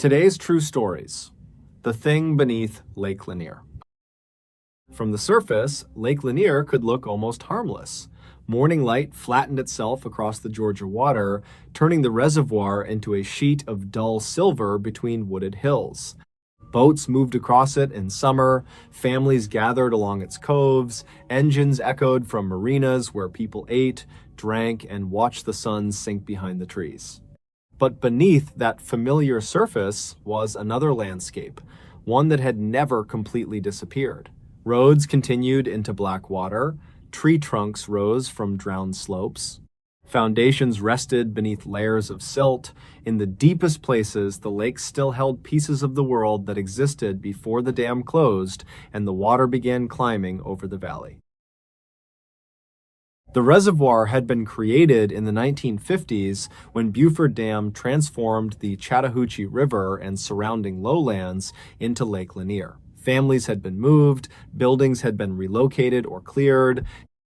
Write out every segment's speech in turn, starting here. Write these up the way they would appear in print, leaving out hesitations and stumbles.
Today's true stories. The thing beneath Lake Lanier. From the surface, Lake Lanier could look almost harmless. Morning light flattened itself across the Georgia water, turning the reservoir into a sheet of dull silver between wooded hills. Boats moved across it in summer, families gathered along its coves, engines echoed from marinas where people ate, drank, and watched the sun sink behind the trees. But beneath that familiar surface was another landscape, one that had never completely disappeared. Roads continued into black water, tree trunks rose from drowned slopes, foundations rested beneath layers of silt. In the deepest places, the lake still held pieces of the world that existed before the dam closed and the water began climbing over the valley. The reservoir had been created in the 1950s when Buford Dam transformed the Chattahoochee River and surrounding lowlands into Lake Lanier. Families had been moved, buildings had been relocated or cleared,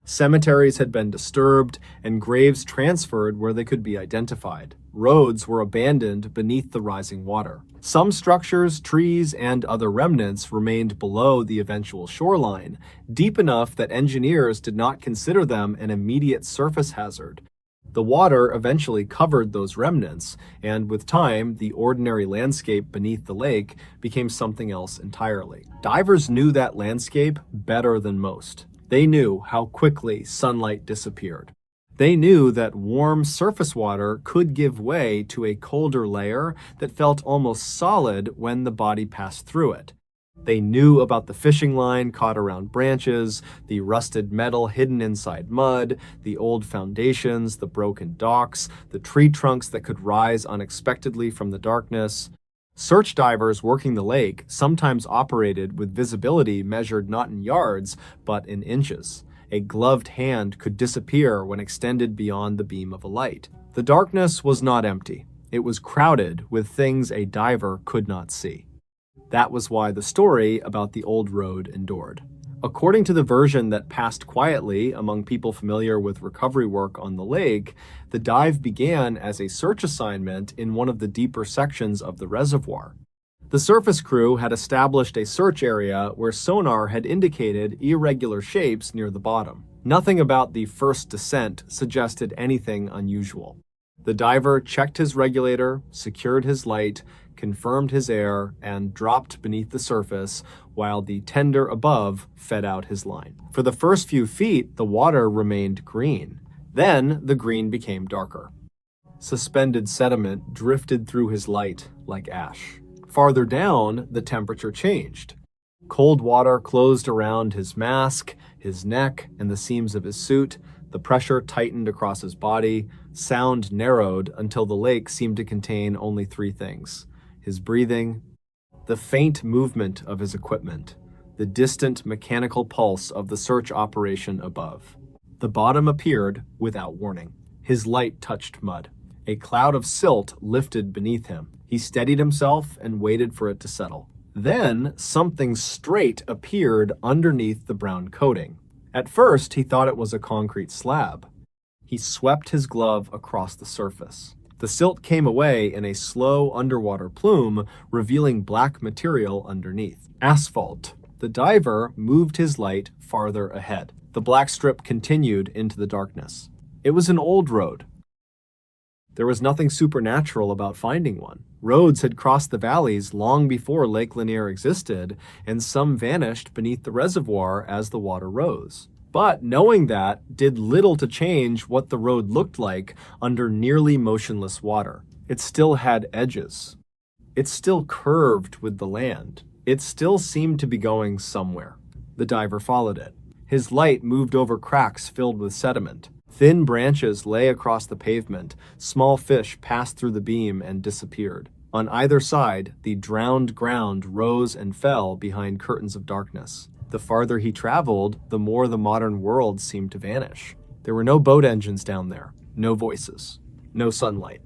cemeteries had been disturbed, and graves transferred where they could be identified. Roads were abandoned beneath the rising water. Some structures, trees, and other remnants remained below the eventual shoreline, deep enough that engineers did not consider them an immediate surface hazard. The water eventually covered those remnants, and with time, the ordinary landscape beneath the lake became something else entirely. Divers knew that landscape better than most. They knew how quickly sunlight disappeared. They knew that warm surface water could give way to a colder layer that felt almost solid when the body passed through it. They knew about the fishing line caught around branches, the rusted metal hidden inside mud, the old foundations, the broken docks, the tree trunks that could rise unexpectedly from the darkness. Search divers working the lake sometimes operated with visibility measured not in yards, but in inches. A gloved hand could disappear when extended beyond the beam of a light. The darkness was not empty. It was crowded with things a diver could not see. That was why the story about the old road endured. According to the version that passed quietly among people familiar with recovery work on the lake, the dive began as a search assignment in one of the deeper sections of the reservoir. The surface crew had established a search area where sonar had indicated irregular shapes near the bottom. Nothing about the first descent suggested anything unusual. The diver checked his regulator, secured his light, confirmed his air, and dropped beneath the surface while the tender above fed out his line. For the first few feet, the water remained green. Then the green became darker. Suspended sediment drifted through his light like ash. Farther down, the temperature changed. Cold water closed around his mask, his neck, and the seams of his suit. The pressure tightened across his body. Sound narrowed until the lake seemed to contain only three things: his breathing, the faint movement of his equipment, the distant mechanical pulse of the search operation above. The bottom appeared without warning. His light touched mud. A cloud of silt lifted beneath him. He steadied himself and waited for it to settle. Then something straight appeared underneath the brown coating. At first, he thought it was a concrete slab. He swept his glove across the surface. The silt came away in a slow underwater plume, revealing black material underneath. Asphalt. The diver moved his light farther ahead. The black strip continued into the darkness. It was an old road. There was nothing supernatural about finding one. Roads had crossed the valleys long before Lake Lanier existed, and some vanished beneath the reservoir as the water rose. But knowing that did little to change what the road looked like under nearly motionless water. It still had edges. It still curved with the land. It still seemed to be going somewhere. The diver followed it. His light moved over cracks filled with sediment. Thin branches lay across the pavement. Small fish passed through the beam and disappeared. On either side, the drowned ground rose and fell behind curtains of darkness. The farther he traveled, the more the modern world seemed to vanish. There were no boat engines down there, no voices, no sunlight,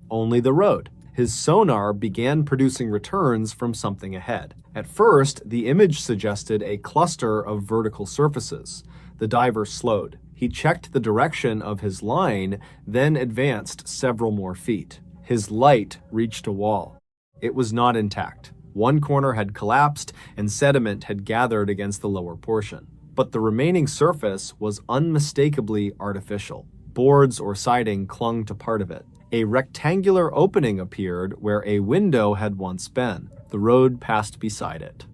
only the road. His sonar began producing returns from something ahead. At first, the image suggested a cluster of vertical surfaces. The diver slowed. He checked the direction of his line, then advanced several more feet. His light reached a wall. It was not intact. One corner had collapsed and sediment had gathered against the lower portion. But the remaining surface was unmistakably artificial. Boards or siding clung to part of it. A rectangular opening appeared where a window had once been. The road passed beside it.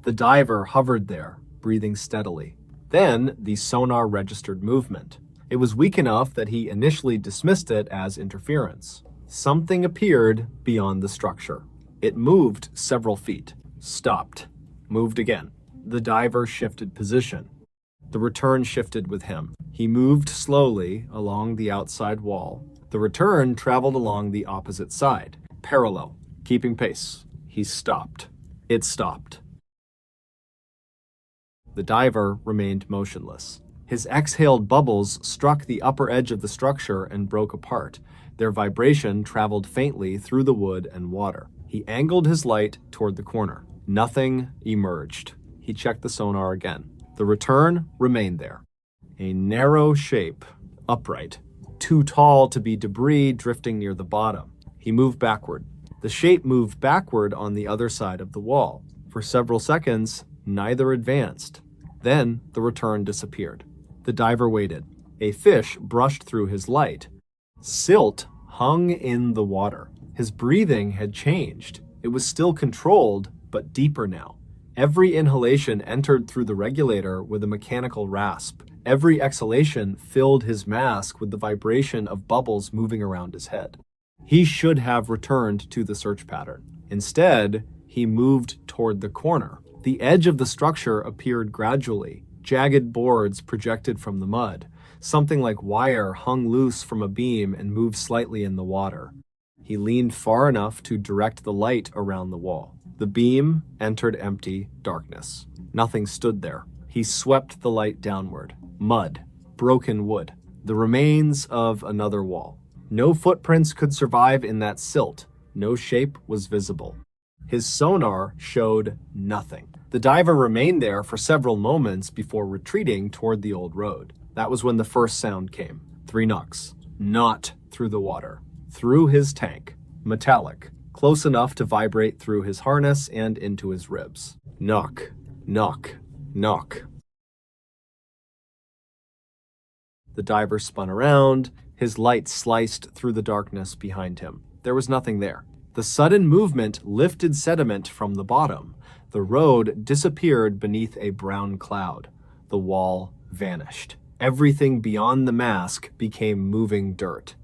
The diver hovered there, breathing steadily. Then the sonar registered movement. It was weak enough that he initially dismissed it as interference. Something appeared beyond the structure. It moved several feet, stopped, moved again. The diver shifted position. The return shifted with him. He moved slowly along the outside wall. The return traveled along the opposite side, parallel, keeping pace. He stopped. It stopped. The diver remained motionless. His exhaled bubbles struck the upper edge of the structure and broke apart. Their vibration traveled faintly through the wood and water. He angled his light toward the corner. Nothing emerged. He checked the sonar again. The return remained there. A narrow shape, upright, too tall to be debris drifting near the bottom. He moved backward. The shape moved backward on the other side of the wall. For several seconds, neither advanced. Then the return disappeared. The diver waited. A fish brushed through his light. Silt hung in the water. His breathing had changed. It was still controlled, but deeper now. Every inhalation entered through the regulator with a mechanical rasp. Every exhalation filled his mask with the vibration of bubbles moving around his head. He should have returned to the search pattern. Instead, he moved toward the corner. The edge of the structure appeared gradually. Jagged boards projected from the mud. Something like wire hung loose from a beam and moved slightly in the water. He leaned far enough to direct the light around the wall. The beam entered empty darkness. Nothing stood there. He swept the light downward. Mud, broken wood, the remains of another wall. No footprints could survive in that silt. No shape was visible. His sonar showed nothing. The diver remained there for several moments before retreating toward the old road. That was when the first sound came. 3 knocks. Not through the water. Through his tank. Metallic. Close enough to vibrate through his harness and into his ribs. Knock. Knock. Knock. The diver spun around. His light sliced through the darkness behind him. There was nothing there. The sudden movement lifted sediment from the bottom. The road disappeared beneath a brown cloud. The wall vanished. Everything beyond the mask became moving dirt.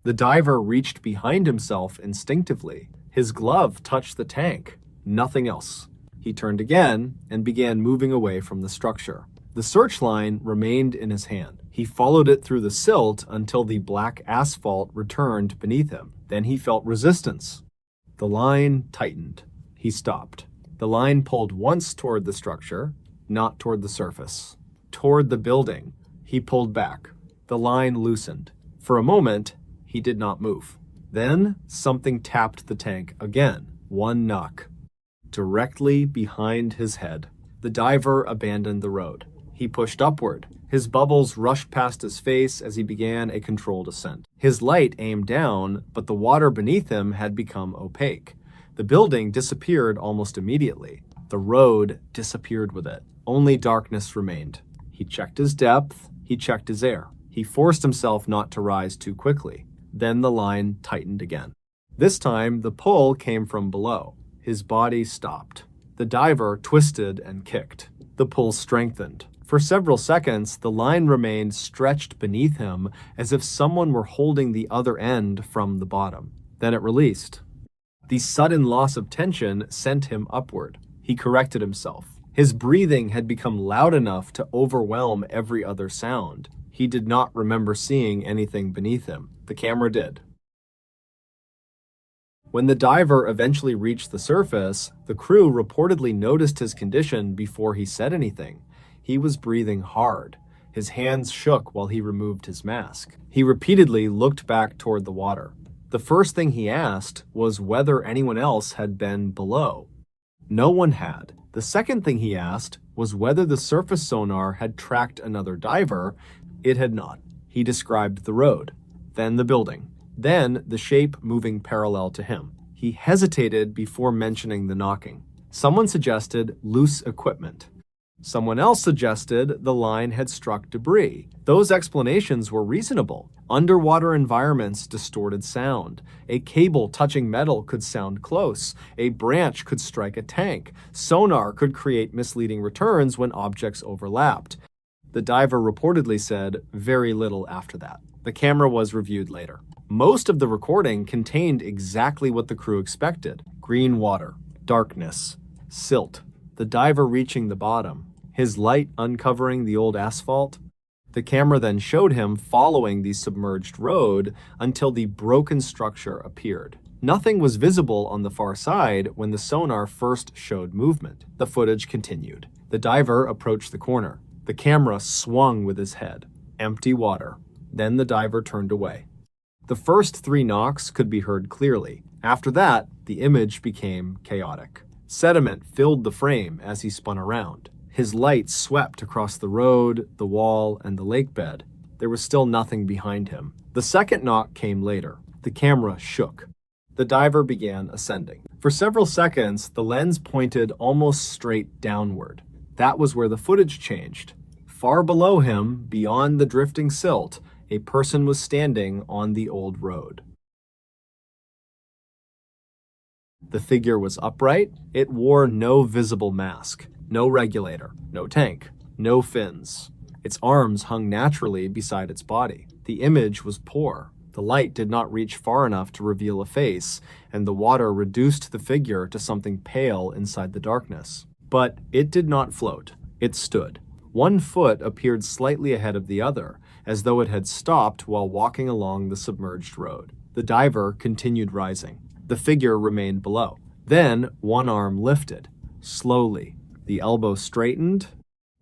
The diver reached behind himself instinctively. His glove touched the tank. Nothing else. He turned again and began moving away from the structure. The searchline remained in his hand. He followed it through the silt until the black asphalt returned beneath him. Then he felt resistance. The line tightened. He stopped. The line pulled once toward the structure, not toward the surface. Toward the building. He pulled back. The line loosened. For a moment, he did not move. Then something tapped the tank again. 1 knock. Directly behind his head. The diver abandoned the road. He pushed upward. His bubbles rushed past his face as he began a controlled ascent. His light aimed down, but the water beneath him had become opaque. The building disappeared almost immediately. The road disappeared with it. Only darkness remained. He checked his depth. He checked his air. He forced himself not to rise too quickly. Then the line tightened again. This time, the pull came from below. His body stopped. The diver twisted and kicked. The pull strengthened. For several seconds, the line remained stretched beneath him as if someone were holding the other end from the bottom. Then it released. The sudden loss of tension sent him upward. He corrected himself. His breathing had become loud enough to overwhelm every other sound. He did not remember seeing anything beneath him. The camera did. When the diver eventually reached the surface, the crew reportedly noticed his condition before he said anything. He was breathing hard. His hands shook while he removed his mask. He repeatedly looked back toward the water. The first thing he asked was whether anyone else had been below. No one had. The second thing he asked was whether the surface sonar had tracked another diver. It had not. He described the road, then the building, then the shape moving parallel to him. He hesitated before mentioning the knocking. Someone suggested loose equipment. Someone else suggested the line had struck debris. Those explanations were reasonable. Underwater environments distorted sound. A cable touching metal could sound close. A branch could strike a tank. Sonar could create misleading returns when objects overlapped. The diver reportedly said very little after that. The camera was reviewed later. Most of the recording contained exactly what the crew expected: green water, darkness, silt, the diver reaching the bottom, his light uncovering the old asphalt. The camera then showed him following the submerged road until the broken structure appeared. Nothing was visible on the far side when the sonar first showed movement. The footage continued. The diver approached the corner. The camera swung with his head. Empty water. Then the diver turned away. The first 3 knocks could be heard clearly. After that, the image became chaotic. Sediment filled the frame as he spun around. His light swept across the road, the wall, and the lake bed. There was still nothing behind him. The second knock came later. The camera shook. The diver began ascending. For several seconds, the lens pointed almost straight downward. That was where the footage changed. Far below him, beyond the drifting silt, a person was standing on the old road. The figure was upright. It wore no visible mask, no regulator, no tank, no fins. Its arms hung naturally beside its body. The image was poor. The light did not reach far enough to reveal a face, and the water reduced the figure to something pale inside the darkness. But it did not float. It stood. One foot appeared slightly ahead of the other, as though it had stopped while walking along the submerged road. The diver continued rising. The figure remained below. Then one arm lifted, slowly. The elbow straightened,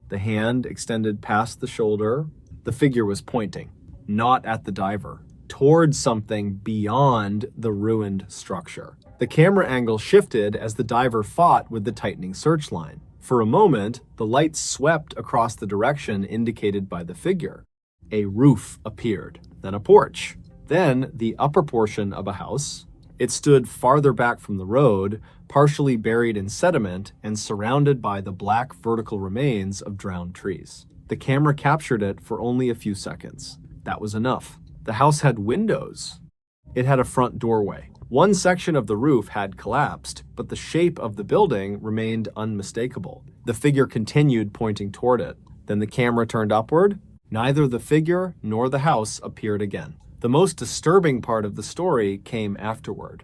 the hand extended past the shoulder. The figure was pointing, not at the diver, toward something beyond the ruined structure. The camera angle shifted as the diver fought with the tightening search line. For a moment, the light swept across the direction indicated by the figure. A roof appeared, then a porch, then the upper portion of a house. It stood farther back from the road, partially buried in sediment and surrounded by the black vertical remains of drowned trees. The camera captured it for only a few seconds. That was enough. The house had windows. It had a front doorway. One section of the roof had collapsed, but the shape of the building remained unmistakable. The figure continued pointing toward it. Then the camera turned upward. Neither the figure nor the house appeared again. The most disturbing part of the story came afterward.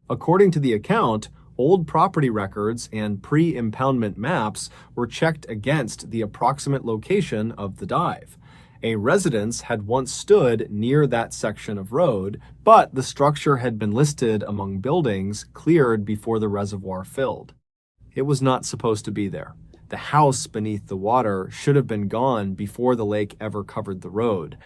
According to the account, old property records and pre-impoundment maps were checked against the approximate location of the dive. A residence had once stood near that section of road, but the structure had been listed among buildings cleared before the reservoir filled. It was not supposed to be there. The house beneath the water should have been gone before the lake ever covered the road.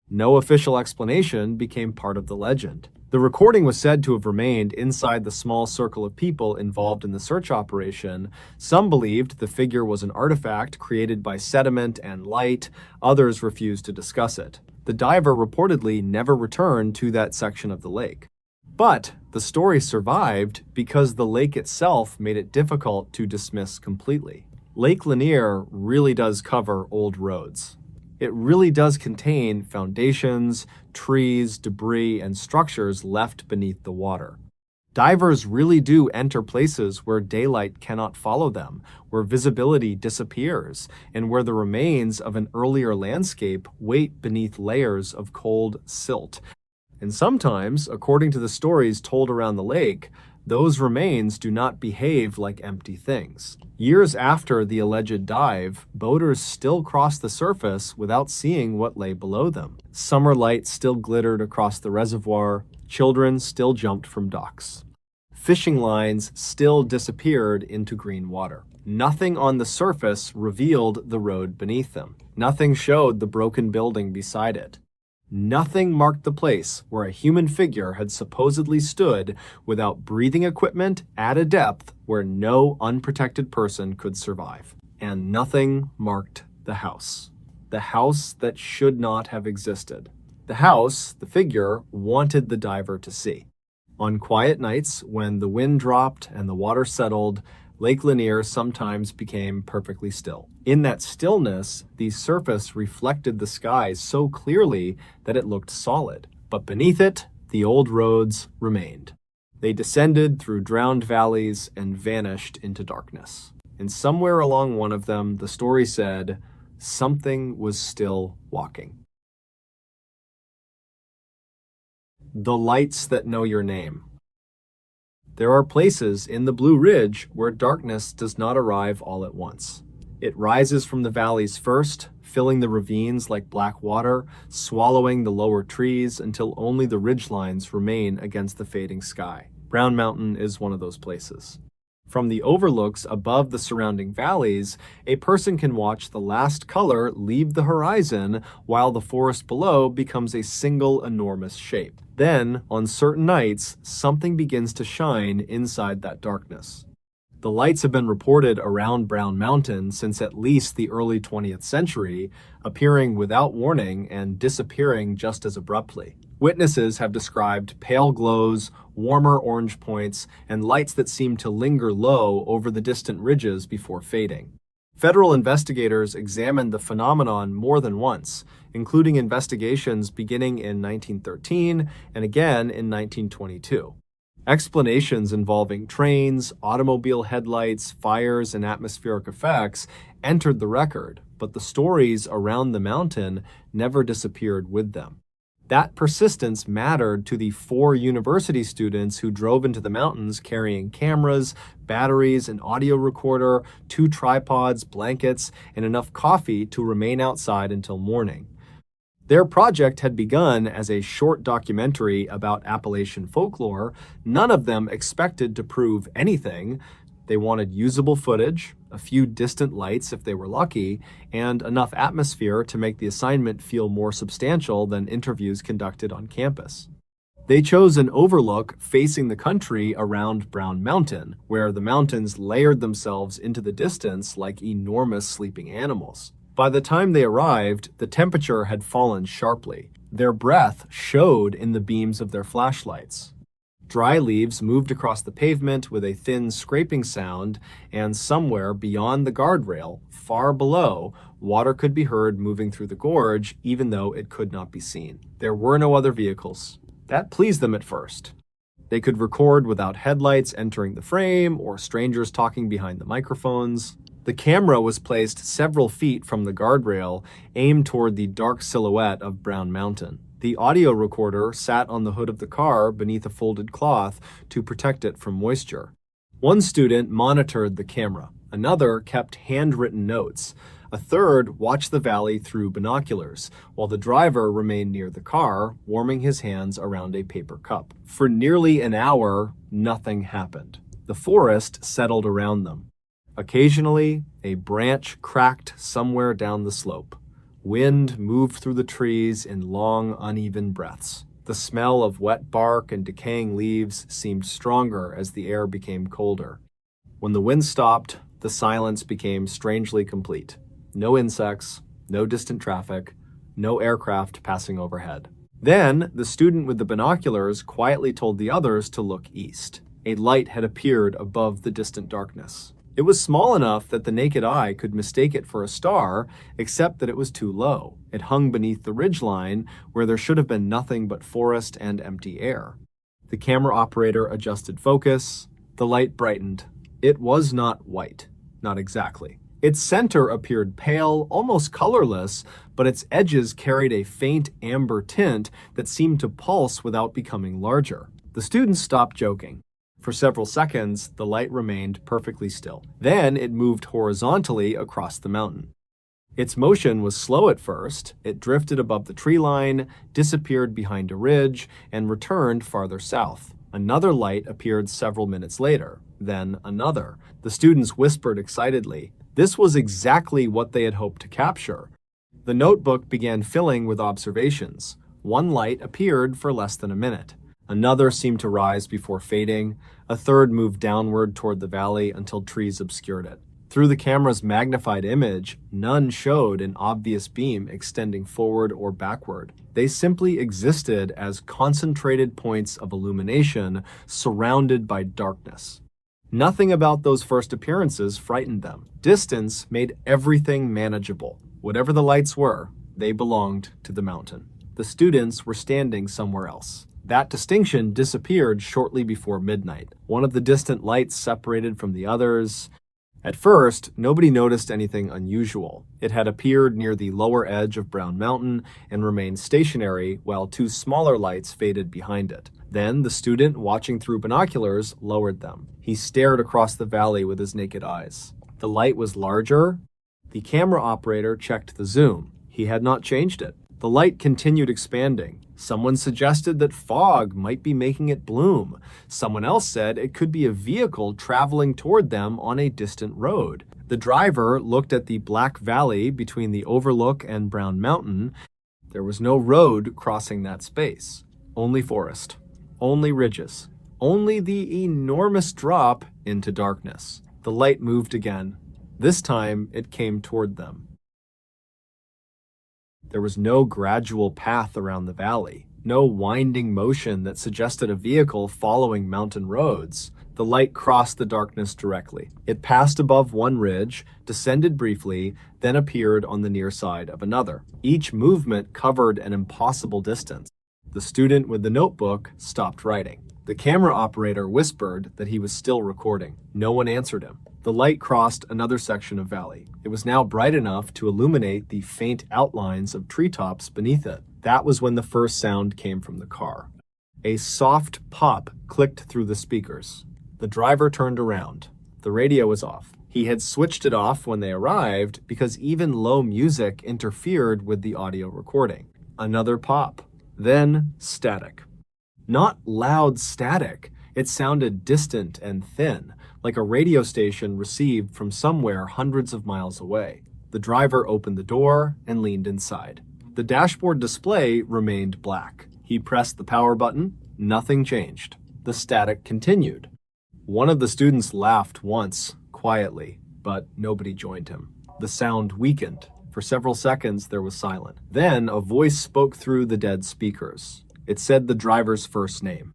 No official explanation became part of the legend. The recording was said to have remained inside the small circle of people involved in the search operation. Some believed the figure was an artifact created by sediment and light. Others refused to discuss it. The diver reportedly never returned to that section of the lake. But the story survived because the lake itself made it difficult to dismiss completely. Lake Lanier really does cover old roads. It really does contain foundations, trees, debris, and structures left beneath the water. Divers really do enter places where daylight cannot follow them, where visibility disappears, and where the remains of an earlier landscape wait beneath layers of cold silt. And sometimes, according to the stories told around the lake, those remains do not behave like empty things. Years after the alleged dive, boaters still crossed the surface without seeing what lay below them. Summer light still glittered across the reservoir. Children still jumped from docks. Fishing lines still disappeared into green water. Nothing on the surface revealed the road beneath them. Nothing showed the broken building beside it. Nothing marked the place where a human figure had supposedly stood without breathing equipment at a depth where no unprotected person could survive. And nothing marked the house. The house that should not have existed. The house the figure wanted the diver to see. On quiet nights, when the wind dropped and the water settled, Lake Lanier sometimes became perfectly still. In that stillness, the surface reflected the sky so clearly that it looked solid. But beneath it, the old roads remained. They descended through drowned valleys and vanished into darkness. And somewhere along one of them, the story said, something was still walking. The lights that know your name. There are places in the Blue Ridge where darkness does not arrive all at once. It rises from the valleys first, filling the ravines like black water, swallowing the lower trees until only the ridgelines remain against the fading sky. Brown Mountain is one of those places. From the overlooks above the surrounding valleys, a person can watch the last color leave the horizon while the forest below becomes a single enormous shape. Then, on certain nights, something begins to shine inside that darkness. The lights have been reported around Brown Mountain since at least the early 20th century, appearing without warning and disappearing just as abruptly. Witnesses have described pale glows, warmer orange points, and lights that seem to linger low over the distant ridges before fading. Federal investigators examined the phenomenon more than once, including investigations beginning in 1913 and again in 1922. Explanations involving trains, automobile headlights, fires, and atmospheric effects entered the record, but the stories around the mountain never disappeared with them. That persistence mattered to the 4 university students who drove into the mountains carrying cameras, batteries, an audio recorder, 2 tripods, blankets, and enough coffee to remain outside until morning. Their project had begun as a short documentary about Appalachian folklore. None of them expected to prove anything. They wanted usable footage, a few distant lights if they were lucky, and enough atmosphere to make the assignment feel more substantial than interviews conducted on campus. They chose an overlook facing the country around Brown Mountain, where the mountains layered themselves into the distance like enormous sleeping animals. By the time they arrived, the temperature had fallen sharply. Their breath showed in the beams of their flashlights. Dry leaves moved across the pavement with a thin scraping sound, and somewhere beyond the guardrail, far below, water could be heard moving through the gorge, even though it could not be seen. There were no other vehicles. That pleased them at first. They could record without headlights entering the frame or strangers talking behind the microphones. The camera was placed several feet from the guardrail, aimed toward the dark silhouette of Brown Mountain. The audio recorder sat on the hood of the car beneath a folded cloth to protect it from moisture. One student monitored the camera. Another kept handwritten notes. A third watched the valley through binoculars, while the driver remained near the car, warming his hands around a paper cup. For nearly an hour, nothing happened. The forest settled around them. Occasionally, a branch cracked somewhere down the slope. Wind moved through the trees in long, uneven breaths. The smell of wet bark and decaying leaves seemed stronger as the air became colder. When the wind stopped, the silence became strangely complete. No insects, no distant traffic, no aircraft passing overhead. Then, the student with the binoculars quietly told the others to look east. A light had appeared above the distant darkness. It was small enough that the naked eye could mistake it for a star, except that it was too low. It hung beneath the ridgeline, where there should have been nothing but forest and empty air. The camera operator adjusted focus. The light brightened. It was not white. Not exactly. Its center appeared pale, almost colorless, but its edges carried a faint amber tint that seemed to pulse without becoming larger. The students stopped joking. For several seconds, the light remained perfectly still. Then it moved horizontally across the mountain. Its motion was slow at first. It drifted above the tree line, disappeared behind a ridge, and returned farther south. Another light appeared several minutes later. Then another. The students whispered excitedly. This was exactly what they had hoped to capture. The notebook began filling with observations. One light appeared for less than a minute. Another seemed to rise before fading. A third moved downward toward the valley until trees obscured it. Through the camera's magnified image, none showed an obvious beam extending forward or backward. They simply existed as concentrated points of illumination surrounded by darkness. Nothing about those first appearances frightened them. Distance made everything manageable. Whatever the lights were, they belonged to the mountain. The students were standing somewhere else. That distinction disappeared shortly before midnight. One of the distant lights separated from the others. At first, nobody noticed anything unusual. It had appeared near the lower edge of Brown Mountain and remained stationary while two smaller lights faded behind it. Then the student, watching through binoculars, lowered them. He stared across the valley with his naked eyes. The light was larger. The camera operator checked the zoom. He had not changed it. The light continued expanding. Someone suggested that fog might be making it bloom. Someone else said it could be a vehicle traveling toward them on a distant road. The driver looked at the black valley between the overlook and Brown Mountain. There was no road crossing that space. Only forest. Only ridges. Only the enormous drop into darkness. The light moved again. This time it came toward them. There was no gradual path around the valley, no winding motion that suggested a vehicle following mountain roads. The light crossed the darkness directly. It passed above one ridge, descended briefly, then appeared on the near side of another. Each movement covered an impossible distance. The student with the notebook stopped writing. The camera operator whispered that he was still recording. No one answered him. The light crossed another section of valley. It was now bright enough to illuminate the faint outlines of treetops beneath it. That was when the first sound came from the car. A soft pop clicked through the speakers. The driver turned around. The radio was off. He had switched it off when they arrived because even low music interfered with the audio recording. Another pop. Then static. Not loud static. It sounded distant and thin, like a radio station received from somewhere hundreds of miles away. The driver opened the door and leaned inside. The dashboard display remained black. He pressed the power button. Nothing changed. The static continued. One of the students laughed once, quietly, but nobody joined him. The sound weakened. For several seconds, there was silence. Then a voice spoke through the dead speakers. It said the driver's first name.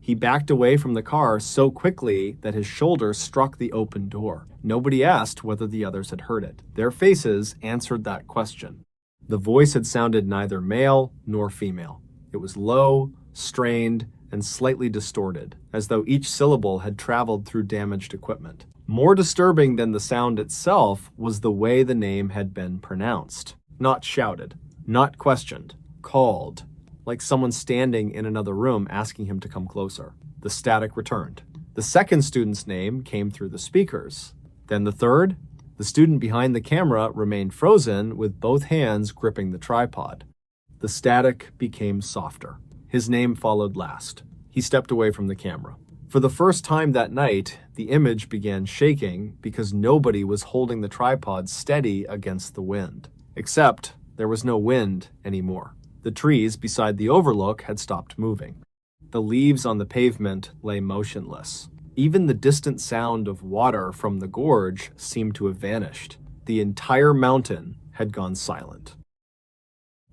He backed away from the car so quickly that his shoulder struck the open door. Nobody asked whether the others had heard it. Their faces answered that question. The voice had sounded neither male nor female. It was low, strained, and slightly distorted, as though each syllable had traveled through damaged equipment. More disturbing than the sound itself was the way the name had been pronounced. Not shouted, not questioned, called, like someone standing in another room asking him to come closer. The static returned. The second student's name came through the speakers. Then the third. The student behind the camera remained frozen with both hands gripping the tripod. The static became softer. His name followed last. He stepped away from the camera. For the first time that night, the image began shaking because nobody was holding the tripod steady against the wind. Except there was no wind anymore. The trees beside the overlook had stopped moving. The leaves on the pavement lay motionless. Even the distant sound of water from the gorge seemed to have vanished. The entire mountain had gone silent.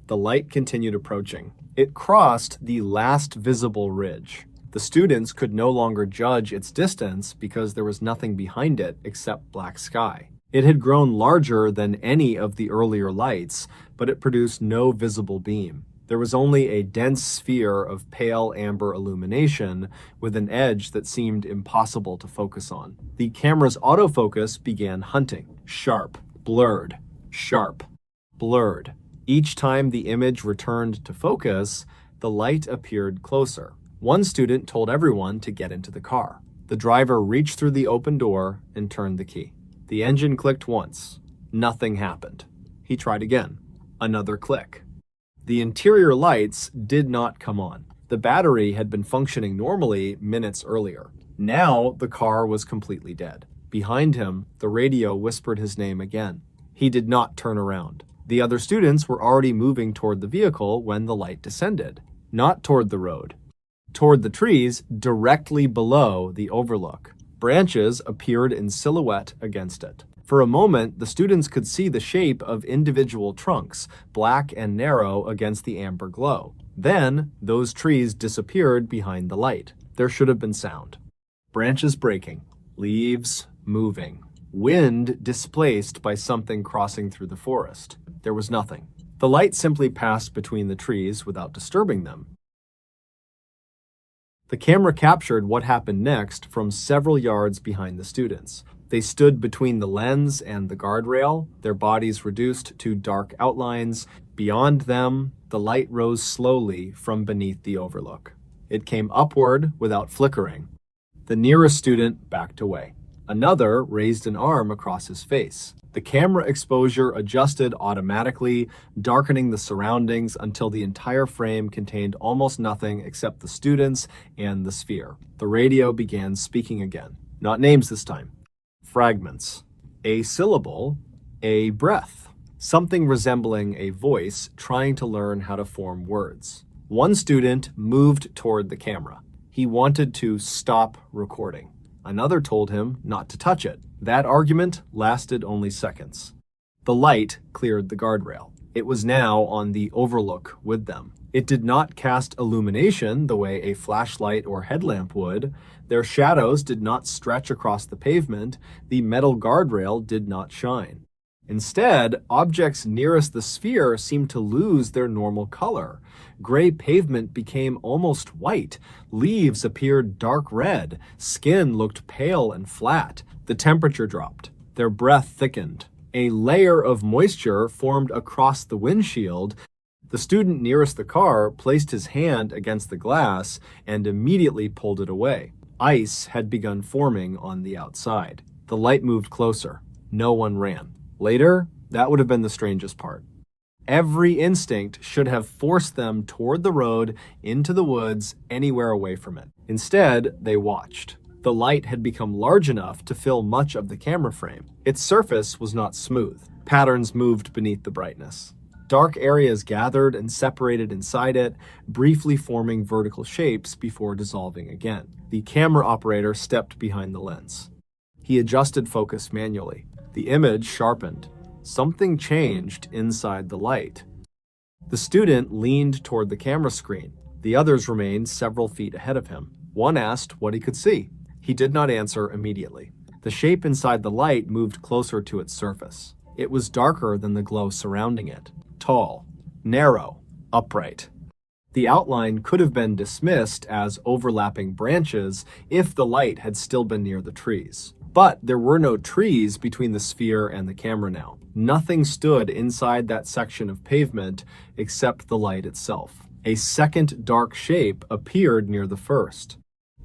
The light continued approaching. It crossed the last visible ridge. The students could no longer judge its distance because there was nothing behind it except black sky. It had grown larger than any of the earlier lights, but it produced no visible beam. There was only a dense sphere of pale amber illumination with an edge that seemed impossible to focus on. The camera's autofocus began hunting. Sharp, blurred, sharp, blurred. Each time the image returned to focus, the light appeared closer. One student told everyone to get into the car. The driver reached through the open door and turned the key. The engine clicked once. Nothing happened. He tried again. Another click. The interior lights did not come on. The battery had been functioning normally minutes earlier. Now the car was completely dead. Behind him, the radio whispered his name again. He did not turn around. The other students were already moving toward the vehicle when the light descended. Not toward the road. Toward the trees directly below the overlook. Branches appeared in silhouette against it. For a moment, the students could see the shape of individual trunks, black and narrow against the amber glow. Then, those trees disappeared behind the light. There should have been sound. Branches breaking, leaves moving, wind displaced by something crossing through the forest. There was nothing. The light simply passed between the trees without disturbing them. The camera captured what happened next from several yards behind the students. They stood between the lens and the guardrail, their bodies reduced to dark outlines. Beyond them, the light rose slowly from beneath the overlook. It came upward without flickering. The nearest student backed away. Another raised an arm across his face. The camera exposure adjusted automatically, darkening the surroundings until the entire frame contained almost nothing except the students and the sphere. The radio began speaking again. Not names this time. Fragments. A syllable, a breath. Something resembling a voice trying to learn how to form words. One student moved toward the camera. He wanted to stop recording. Another told him not to touch it. That argument lasted only seconds. The light cleared the guardrail. It was now on the overlook with them. It did not cast illumination the way a flashlight or headlamp would. Their shadows did not stretch across the pavement. The metal guardrail did not shine. Instead, objects nearest the sphere seemed to lose their normal color. Gray pavement became almost white. Leaves appeared dark red. Skin looked pale and flat. The temperature dropped. Their breath thickened. A layer of moisture formed across the windshield. The student nearest the car placed his hand against the glass and immediately pulled it away. Ice had begun forming on the outside. The light moved closer. No one ran. Later, that would have been the strangest part. Every instinct should have forced them toward the road, into the woods, anywhere away from it. Instead, they watched. The light had become large enough to fill much of the camera frame. Its surface was not smooth. Patterns moved beneath the brightness. Dark areas gathered and separated inside it, briefly forming vertical shapes before dissolving again. The camera operator stepped behind the lens. He adjusted focus manually. The image sharpened. Something changed inside the light. The student leaned toward the camera screen. The others remained several feet ahead of him. One asked what he could see. He did not answer immediately. The shape inside the light moved closer to its surface. It was darker than the glow surrounding it. Tall, narrow, upright. The outline could have been dismissed as overlapping branches if the light had still been near the trees. But there were no trees between the sphere and the camera now. Nothing stood inside that section of pavement except the light itself. A second dark shape appeared near the first.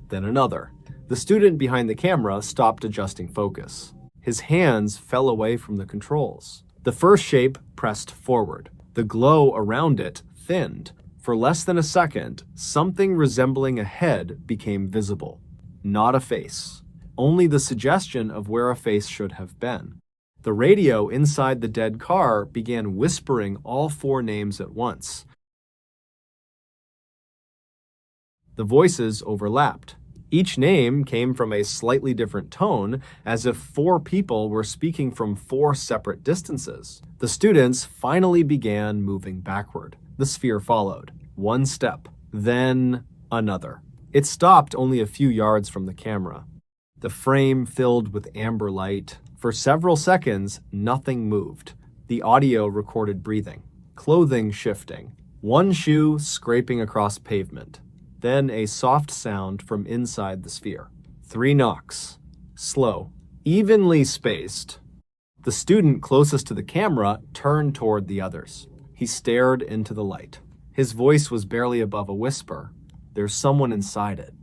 Then another. The student behind the camera stopped adjusting focus. His hands fell away from the controls. The first shape pressed forward. The glow around it thinned. For less than a second, something resembling a head became visible. Not a face. Only the suggestion of where a face should have been. The radio inside the dead car began whispering all four names at once. The voices overlapped. Each name came from a slightly different tone, as if four people were speaking from four separate distances. The students finally began moving backward. The sphere followed. One step, then another. It stopped only a few yards from the camera. The frame filled with amber light. For several seconds, nothing moved. The audio recorded breathing, clothing shifting, one shoe scraping across pavement. Then a soft sound from inside the sphere. 3 knocks. Slow, evenly spaced. The student closest to the camera turned toward the others. He stared into the light. His voice was barely above a whisper. There's someone inside it.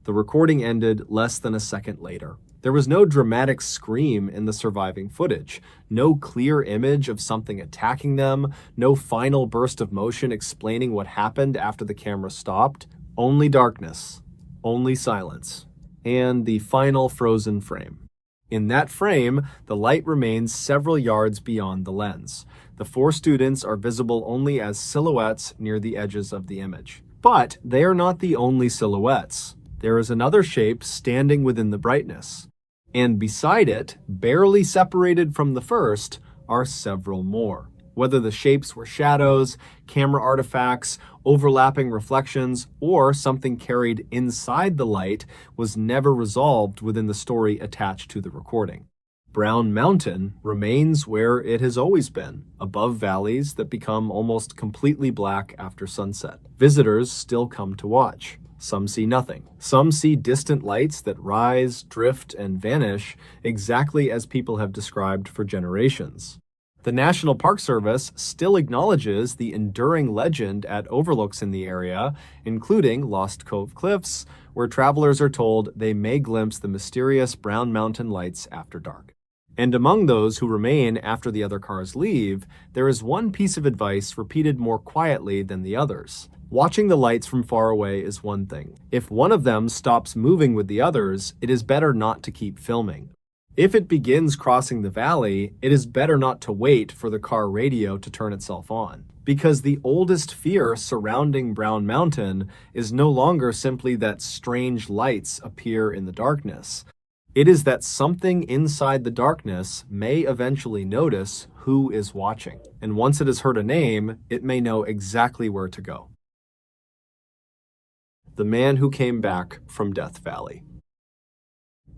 The recording ended less than a second later. There was no dramatic scream in the surviving footage, no clear image of something attacking them, no final burst of motion explaining what happened after the camera stopped. Only darkness, only silence, and the final frozen frame. In that frame, the light remains several yards beyond the lens. The 4 students are visible only as silhouettes near the edges of the image. But they are not the only silhouettes. there is another shape standing within the brightness. And beside it, barely separated from the first, are several more. Whether the shapes were shadows, camera artifacts, overlapping reflections, or something carried inside the light was never resolved within the story attached to the recording. Brown Mountain remains where it has always been, above valleys that become almost completely black after sunset. Visitors still come to watch. Some see nothing. Some see distant lights that rise, drift, and vanish exactly as people have described for generations. The National Park Service still acknowledges the enduring legend at overlooks in the area, including Lost Cove Cliffs, where travelers are told they may glimpse the mysterious Brown Mountain lights after dark. And among those who remain after the other cars leave, there is one piece of advice repeated more quietly than the others. Watching the lights from far away is one thing. If one of them stops moving with the others, it is better not to keep filming. If it begins crossing the valley, it is better not to wait for the car radio to turn itself on. Because the oldest fear surrounding Brown Mountain is no longer simply that strange lights appear in the darkness. It is that something inside the darkness may eventually notice who is watching. And once it has heard a name, it may know exactly where to go. The Man Who Came Back from Death Valley.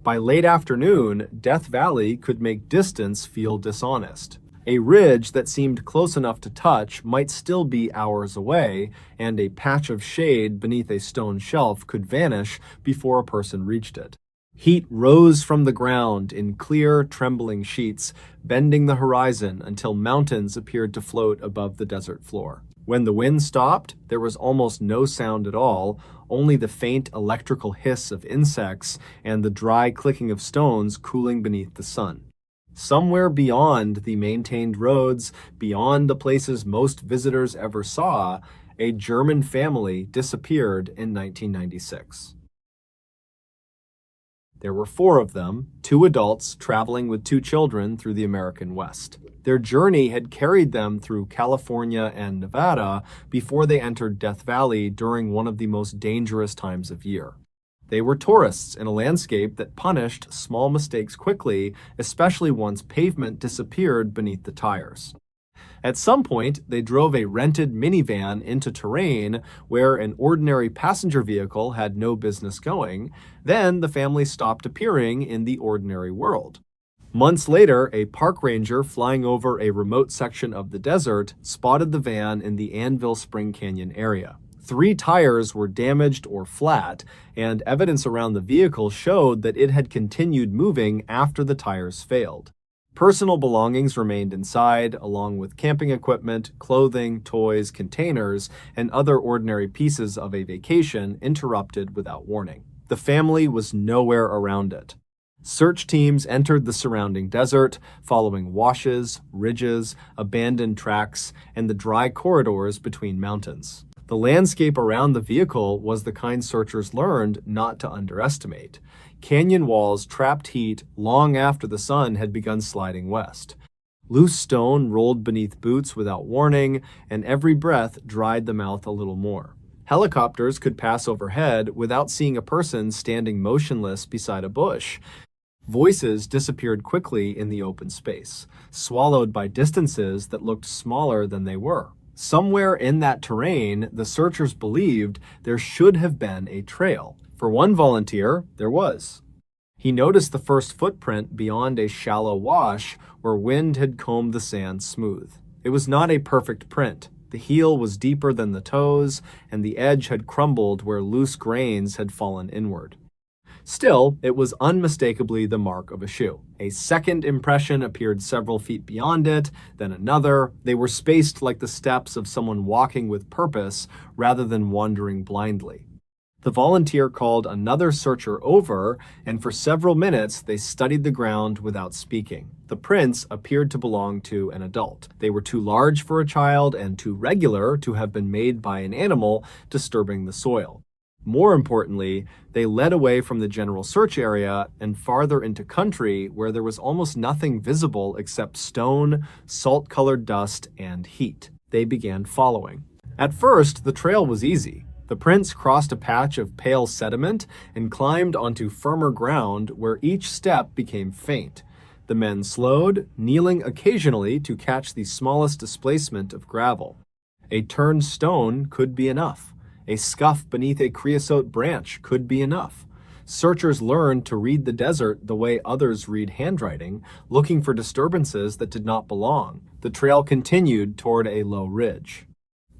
By late afternoon, Death Valley could make distance feel dishonest. A ridge that seemed close enough to touch might still be hours away, and a patch of shade beneath a stone shelf could vanish before a person reached it. Heat rose from the ground in clear, trembling sheets, bending the horizon until mountains appeared to float above the desert floor. When the wind stopped, there was almost no sound at all, only the faint electrical hiss of insects and the dry clicking of stones cooling beneath the sun. Somewhere beyond the maintained roads, beyond the places most visitors ever saw, a German family disappeared in 1996. There were 4 of them, 2 adults traveling with 2 children through the American West. Their journey had carried them through California and Nevada before they entered Death Valley during one of the most dangerous times of year. They were tourists in a landscape that punished small mistakes quickly, especially once pavement disappeared beneath the tires. At some point, they drove a rented minivan into terrain where an ordinary passenger vehicle had no business going. Then the family stopped appearing in the ordinary world. Months later, a park ranger flying over a remote section of the desert spotted the van in the Anvil Spring Canyon area. 3 tires were damaged or flat, and evidence around the vehicle showed that it had continued moving after the tires failed. Personal belongings remained inside, along with camping equipment, clothing, toys, containers, and other ordinary pieces of a vacation interrupted without warning. The family was nowhere around it. Search teams entered the surrounding desert, following washes, ridges, abandoned tracks, and the dry corridors between mountains. The landscape around the vehicle was the kind searchers learned not to underestimate. Canyon walls trapped heat long after the sun had begun sliding west. Loose stone rolled beneath boots without warning, and every breath dried the mouth a little more. Helicopters could pass overhead without seeing a person standing motionless beside a bush. Voices disappeared quickly in the open space, swallowed by distances that looked smaller than they were. Somewhere in that terrain, the searchers believed there should have been a trail. For one volunteer, there was. He noticed the first footprint beyond a shallow wash where wind had combed the sand smooth. It was not a perfect print. The heel was deeper than the toes, and the edge had crumbled where loose grains had fallen inward. Still, it was unmistakably the mark of a shoe. A second impression appeared several feet beyond it, then another. They were spaced like the steps of someone walking with purpose rather than wandering blindly. The volunteer called another searcher over, and for several minutes they studied the ground without speaking. The prints appeared to belong to an adult. They were too large for a child and too regular to have been made by an animal disturbing the soil. More importantly, they led away from the general search area and farther into country where there was almost nothing visible except stone, salt-colored dust, and heat. They began following. At first, the trail was easy. The prince crossed a patch of pale sediment and climbed onto firmer ground where each step became faint. The men slowed, kneeling occasionally to catch the smallest displacement of gravel. A turned stone could be enough. A scuff beneath a creosote branch could be enough. Searchers learned to read the desert the way others read handwriting, looking for disturbances that did not belong. The trail continued toward a low ridge.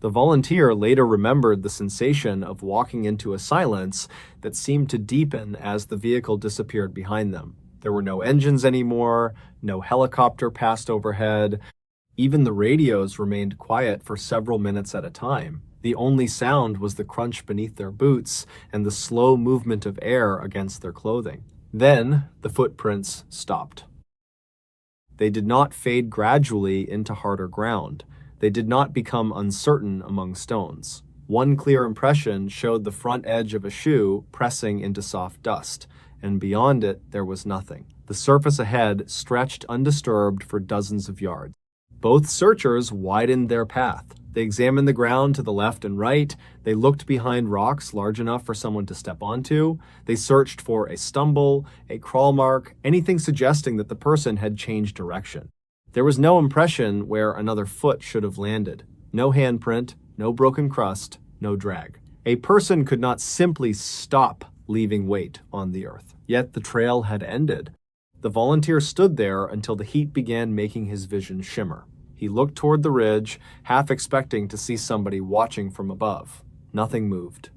The volunteer later remembered the sensation of walking into a silence that seemed to deepen as the vehicle disappeared behind them. There were no engines anymore, no helicopter passed overhead. Even the radios remained quiet for several minutes at a time. The only sound was the crunch beneath their boots and the slow movement of air against their clothing. Then the footprints stopped. They did not fade gradually into harder ground. They did not become uncertain among stones. One clear impression showed the front edge of a shoe pressing into soft dust, and beyond it there was nothing. The surface ahead stretched undisturbed for dozens of yards. Both searchers widened their path. They examined the ground to the left and right. They looked behind rocks large enough for someone to step onto. They searched for a stumble, a crawl mark, anything suggesting that the person had changed direction. There was no impression where another foot should have landed. No handprint, no broken crust, no drag. A person could not simply stop leaving weight on the earth. Yet the trail had ended. The volunteer stood there until the heat began making his vision shimmer. He looked toward the ridge, half expecting to see somebody watching from above. Nothing moved.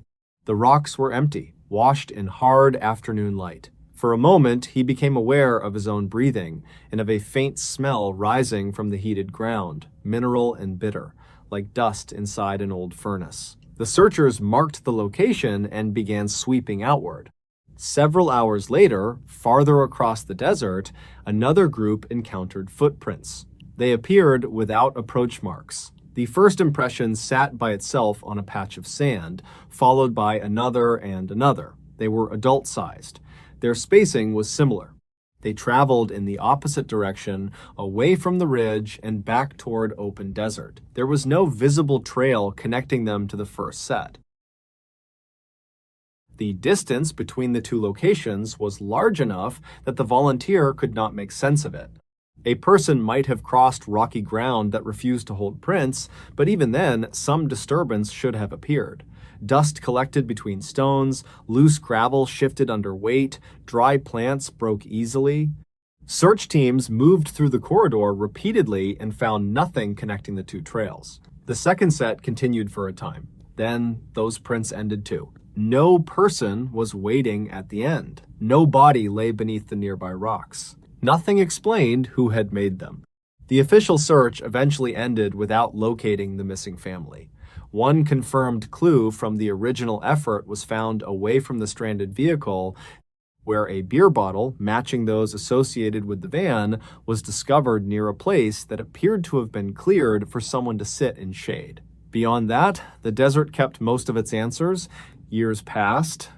The rocks were empty, washed in hard afternoon light. For a moment, he became aware of his own breathing and of a faint smell rising from the heated ground, mineral and bitter, like dust inside an old furnace. The searchers marked the location and began sweeping outward. Several hours later, farther across the desert, another group encountered footprints. They appeared without approach marks. The first impression sat by itself on a patch of sand, followed by another and another. They were adult-sized. Their spacing was similar. They traveled in the opposite direction, away from the ridge and back toward open desert. There was no visible trail connecting them to the first set. The distance between the two locations was large enough that the volunteer could not make sense of it. A person might have crossed rocky ground that refused to hold prints, but even then, some disturbance should have appeared. Dust collected between stones, loose gravel shifted under weight, dry plants broke easily. Search teams moved through the corridor repeatedly and found nothing connecting the two trails. The second set continued for a time. Then those prints ended too. No person was waiting at the end. No body lay beneath the nearby rocks. Nothing explained who had made them. The official search eventually ended without locating the missing family. One confirmed clue from the original effort was found away from the stranded vehicle, where a beer bottle, matching those associated with the van, was discovered near a place that appeared to have been cleared for someone to sit in shade. Beyond that, the desert kept most of its answers. Years passed.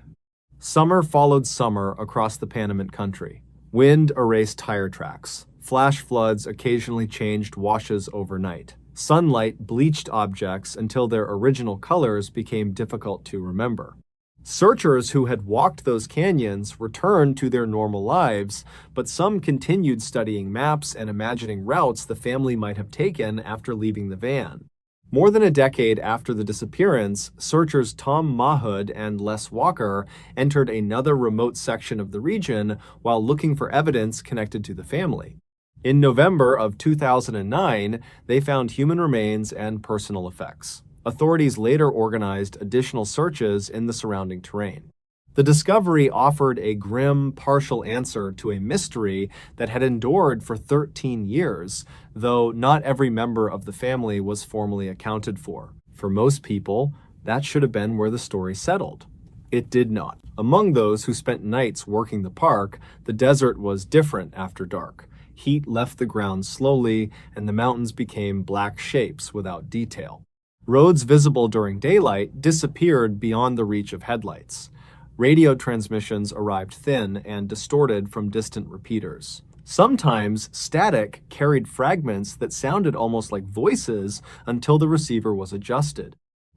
Summer followed summer across the Panamint country. Wind erased tire tracks. Flash floods occasionally changed washes overnight. Sunlight bleached objects until their original colors became difficult to remember. Searchers who had walked those canyons returned to their normal lives, but some continued studying maps and imagining routes the family might have taken after leaving the van. More than a decade after the disappearance, searchers Tom Mahood and Les Walker entered another remote section of the region while looking for evidence connected to the family. In November of 2009, they found human remains and personal effects. Authorities later organized additional searches in the surrounding terrain. The discovery offered a grim, partial answer to a mystery that had endured for 13 years, though not every member of the family was formally accounted for. For most people, that should have been where the story settled. It did not. Among those who spent nights working the park, the desert was different after dark. Heat left the ground slowly, and the mountains became black shapes without detail. Roads visible during daylight disappeared beyond the reach of headlights. Radio transmissions arrived thin and distorted from distant repeaters. Sometimes, static carried fragments that sounded almost like voices until the receiver was adjusted.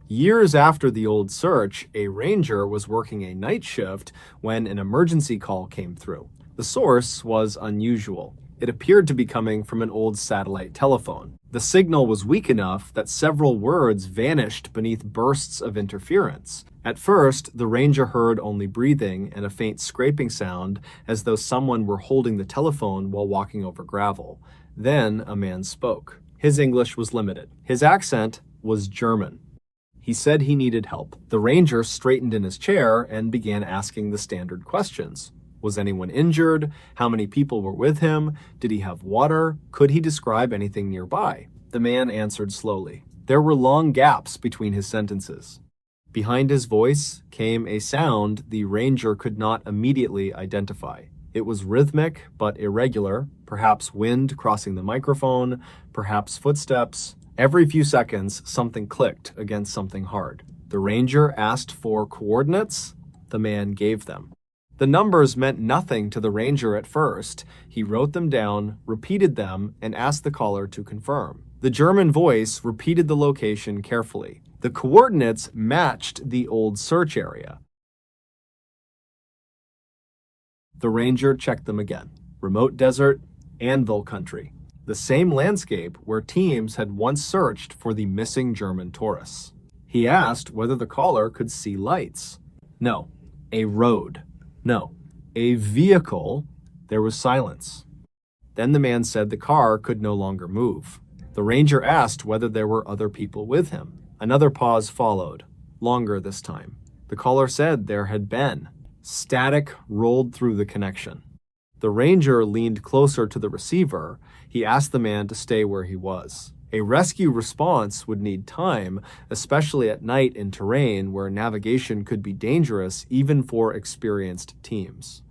Years after the old search, a ranger was working a night shift when an emergency call came through. The source was unusual. It appeared to be coming from an old satellite telephone. The signal was weak enough that several words vanished beneath bursts of interference. At first, the ranger heard only breathing and a faint scraping sound as though someone were holding the telephone while walking over gravel. Then a man spoke. His English was limited. His accent was German. He said he needed help. The ranger straightened in his chair and began asking the standard questions. Was anyone injured? How many people were with him? Did he have water? Could he describe anything nearby? The man answered slowly. There were long gaps between his sentences. Behind his voice came a sound the ranger could not immediately identify. It was rhythmic but irregular, perhaps wind crossing the microphone, perhaps footsteps. Every few seconds, something clicked against something hard. The ranger asked for coordinates. The man gave them. The numbers meant nothing to the ranger at first. He wrote them down, repeated them, and asked the caller to confirm. The German voice repeated the location carefully. The coordinates matched the old search area. The ranger checked them again. Remote desert, Anvil country. The same landscape where teams had once searched for the missing German tourists. He asked whether the caller could see lights. No. A road. No. A vehicle. There was silence. Then the man said the car could no longer move. The ranger asked whether there were other people with him. Another pause followed, longer this time. The caller said there had been. Static rolled through the connection. The ranger leaned closer to the receiver. He asked the man to stay where he was. A rescue response would need time, especially at night in terrain where navigation could be dangerous even for experienced teams.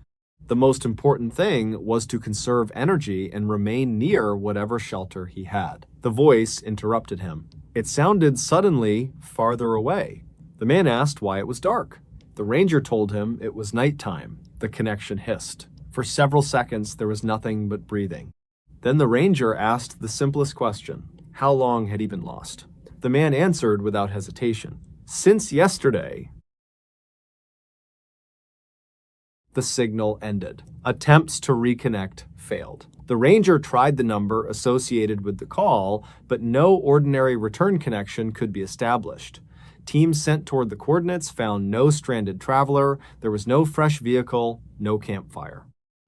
The most important thing was to conserve energy and remain near whatever shelter he had. The voice interrupted him. It sounded suddenly farther away. The man asked why it was dark. The ranger told him it was nighttime. The connection hissed. For several seconds, there was nothing but breathing. Then the ranger asked the simplest question. How long had he been lost? The man answered without hesitation. Since yesterday. The signal ended. Attempts to reconnect failed. The ranger tried the number associated with the call, but no ordinary return connection could be established. Teams sent toward the coordinates found no stranded traveler, there was no fresh vehicle, no campfire.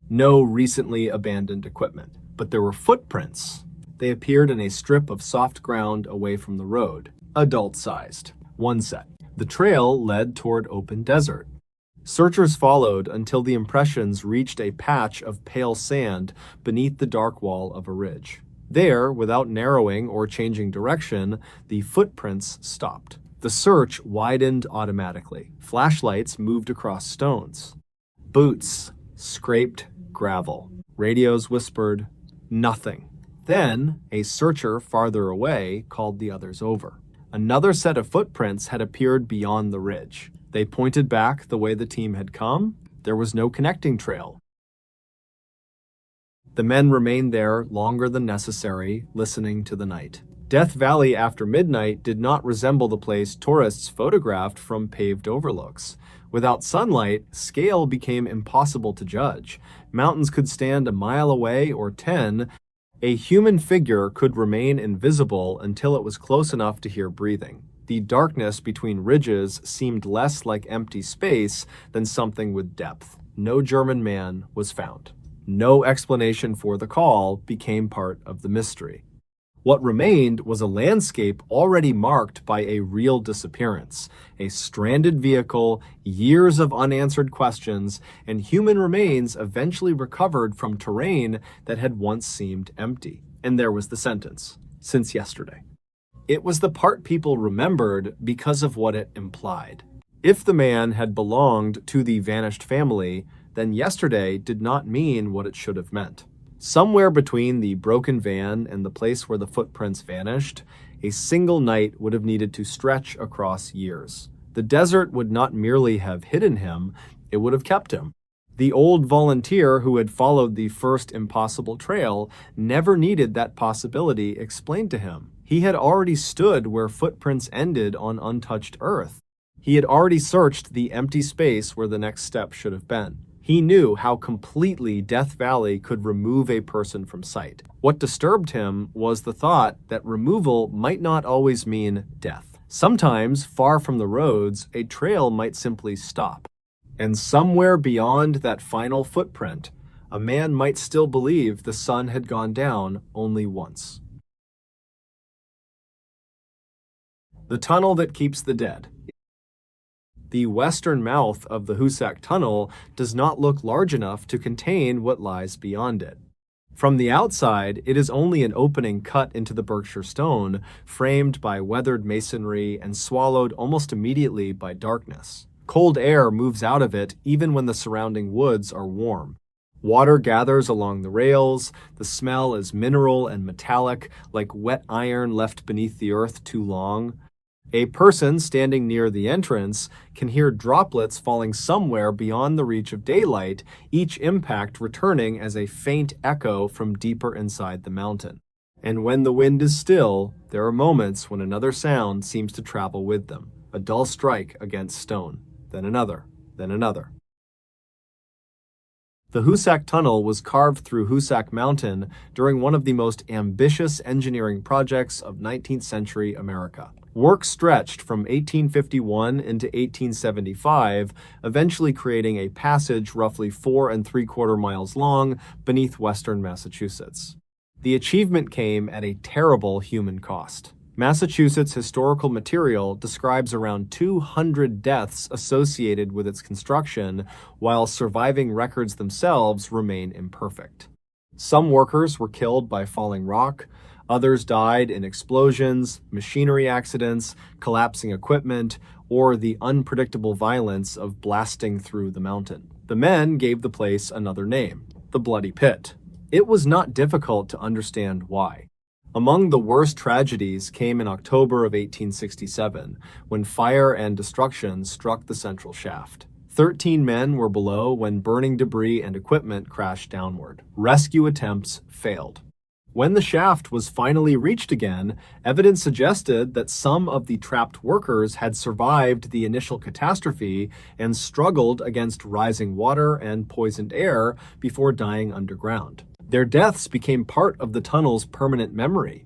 No recently abandoned equipment, but there were footprints. They appeared in a strip of soft ground away from the road, adult-sized, one set. The trail led toward open desert. Searchers followed until the impressions reached a patch of pale sand beneath the dark wall of a ridge. There, without narrowing or changing direction, the footprints stopped. The search widened automatically. Flashlights moved across stones. Boots scraped gravel. Radios whispered, nothing. Then, a searcher farther away called the others over. Another set of footprints had appeared beyond the ridge. They pointed back the way the team had come. There was no connecting trail. The men remained there longer than necessary, listening to the night. Death Valley after midnight did not resemble the place tourists photographed from paved overlooks. Without sunlight, scale became impossible to judge. Mountains could stand a mile away or 10. A human figure could remain invisible until it was close enough to hear breathing. The darkness between ridges seemed less like empty space than something with depth. No German man was found. No explanation for the call became part of the mystery. What remained was a landscape already marked by a real disappearance, a stranded vehicle, years of unanswered questions, and human remains eventually recovered from terrain that had once seemed empty. And there was the sentence, since yesterday. It was the part people remembered because of what it implied. If the man had belonged to the vanished family, then yesterday did not mean what it should have meant. Somewhere between the broken van and the place where the footprints vanished, a single night would have needed to stretch across years. The desert would not merely have hidden him, it would have kept him. The old volunteer who had followed the first impossible trail never needed that possibility explained to him. He had already stood where footprints ended on untouched earth. He had already searched the empty space where the next step should have been. He knew how completely Death Valley could remove a person from sight. What disturbed him was the thought that removal might not always mean death. Sometimes, far from the roads, a trail might simply stop. And somewhere beyond that final footprint, a man might still believe the sun had gone down only once. The tunnel that keeps the dead. The western mouth of the Hoosac Tunnel does not look large enough to contain what lies beyond it. From the outside, it is only an opening cut into the Berkshire stone, framed by weathered masonry and swallowed almost immediately by darkness. Cold air moves out of it even when the surrounding woods are warm. Water gathers along the rails, the smell is mineral and metallic, like wet iron left beneath the earth too long. A person standing near the entrance can hear droplets falling somewhere beyond the reach of daylight, each impact returning as a faint echo from deeper inside the mountain. And when the wind is still, there are moments when another sound seems to travel with them, a dull strike against stone, then another, then another. The Hoosac Tunnel was carved through Hoosac Mountain during one of the most ambitious engineering projects of 19th century America. Work stretched from 1851 into 1875, eventually creating a passage roughly 4 3/4 miles long beneath western Massachusetts. The achievement came at a terrible human cost. Massachusetts historical material describes around 200 deaths associated with its construction, while surviving records themselves remain imperfect. Some workers were killed by falling rock, others died in explosions, machinery accidents, collapsing equipment, or the unpredictable violence of blasting through the mountain. The men gave the place another name, the Bloody Pit. It was not difficult to understand why. Among the worst tragedies came in October of 1867, when fire and destruction struck the central shaft. 13 men were below when burning debris and equipment crashed downward. Rescue attempts failed. When the shaft was finally reached again, evidence suggested that some of the trapped workers had survived the initial catastrophe and struggled against rising water and poisoned air before dying underground. Their deaths became part of the tunnel's permanent memory.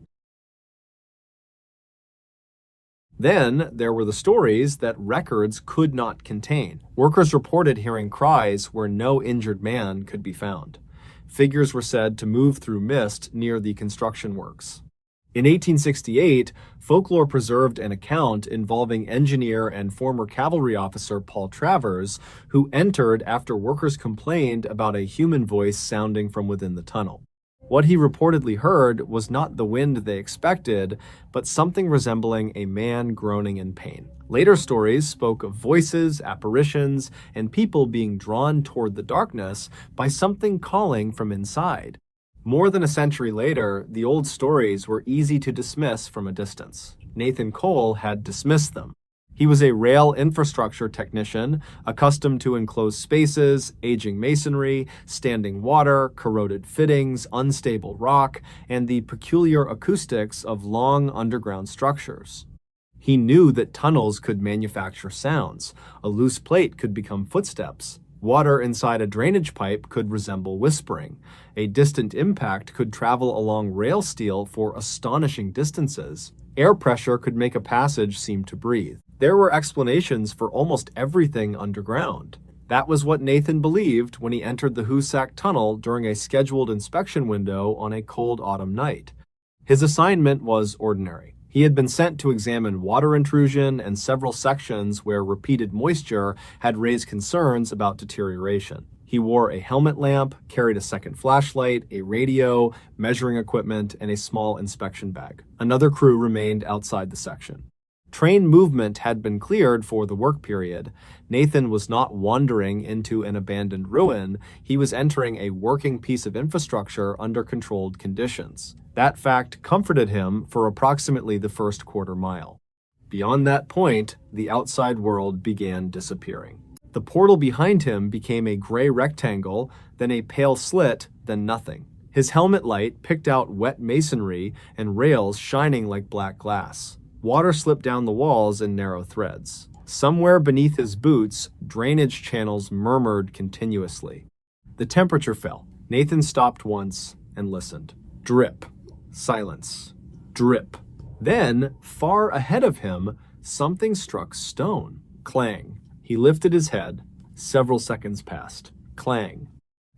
Then there were the stories that records could not contain. Workers reported hearing cries where no injured man could be found. Figures were said to move through mist near the construction works. In 1868, folklore preserved an account involving engineer and former cavalry officer Paul Travers, who entered after workers complained about a human voice sounding from within the tunnel. What he reportedly heard was not the wind they expected, but something resembling a man groaning in pain. Later stories spoke of voices, apparitions, and people being drawn toward the darkness by something calling from inside. More than a century later, the old stories were easy to dismiss from a distance. Nathan Cole had dismissed them. He was a rail infrastructure technician, accustomed to enclosed spaces, aging masonry, standing water, corroded fittings, unstable rock, and the peculiar acoustics of long underground structures. He knew that tunnels could manufacture sounds. A loose plate could become footsteps. Water inside a drainage pipe could resemble whispering. A distant impact could travel along rail steel for astonishing distances. Air pressure could make a passage seem to breathe. There were explanations for almost everything underground. That was what Nathan believed when he entered the Hoosac Tunnel during a scheduled inspection window on a cold autumn night. His assignment was ordinary. He had been sent to examine water intrusion and several sections where repeated moisture had raised concerns about deterioration. He wore a helmet lamp, carried a second flashlight, a radio, measuring equipment, and a small inspection bag. Another crew remained outside the section. Train movement had been cleared for the work period. Nathan was not wandering into an abandoned ruin. He was entering a working piece of infrastructure under controlled conditions. That fact comforted him for approximately the first quarter mile. Beyond that point, the outside world began disappearing. The portal behind him became a gray rectangle, then a pale slit, then nothing. His helmet light picked out wet masonry and rails shining like black glass. Water slipped down the walls in narrow threads. Somewhere beneath his boots, drainage channels murmured continuously. The temperature fell. Nathan stopped once and listened. Drip. Silence. Drip. Then, far ahead of him, something struck stone. Clang. He lifted his head. Several seconds passed. Clang.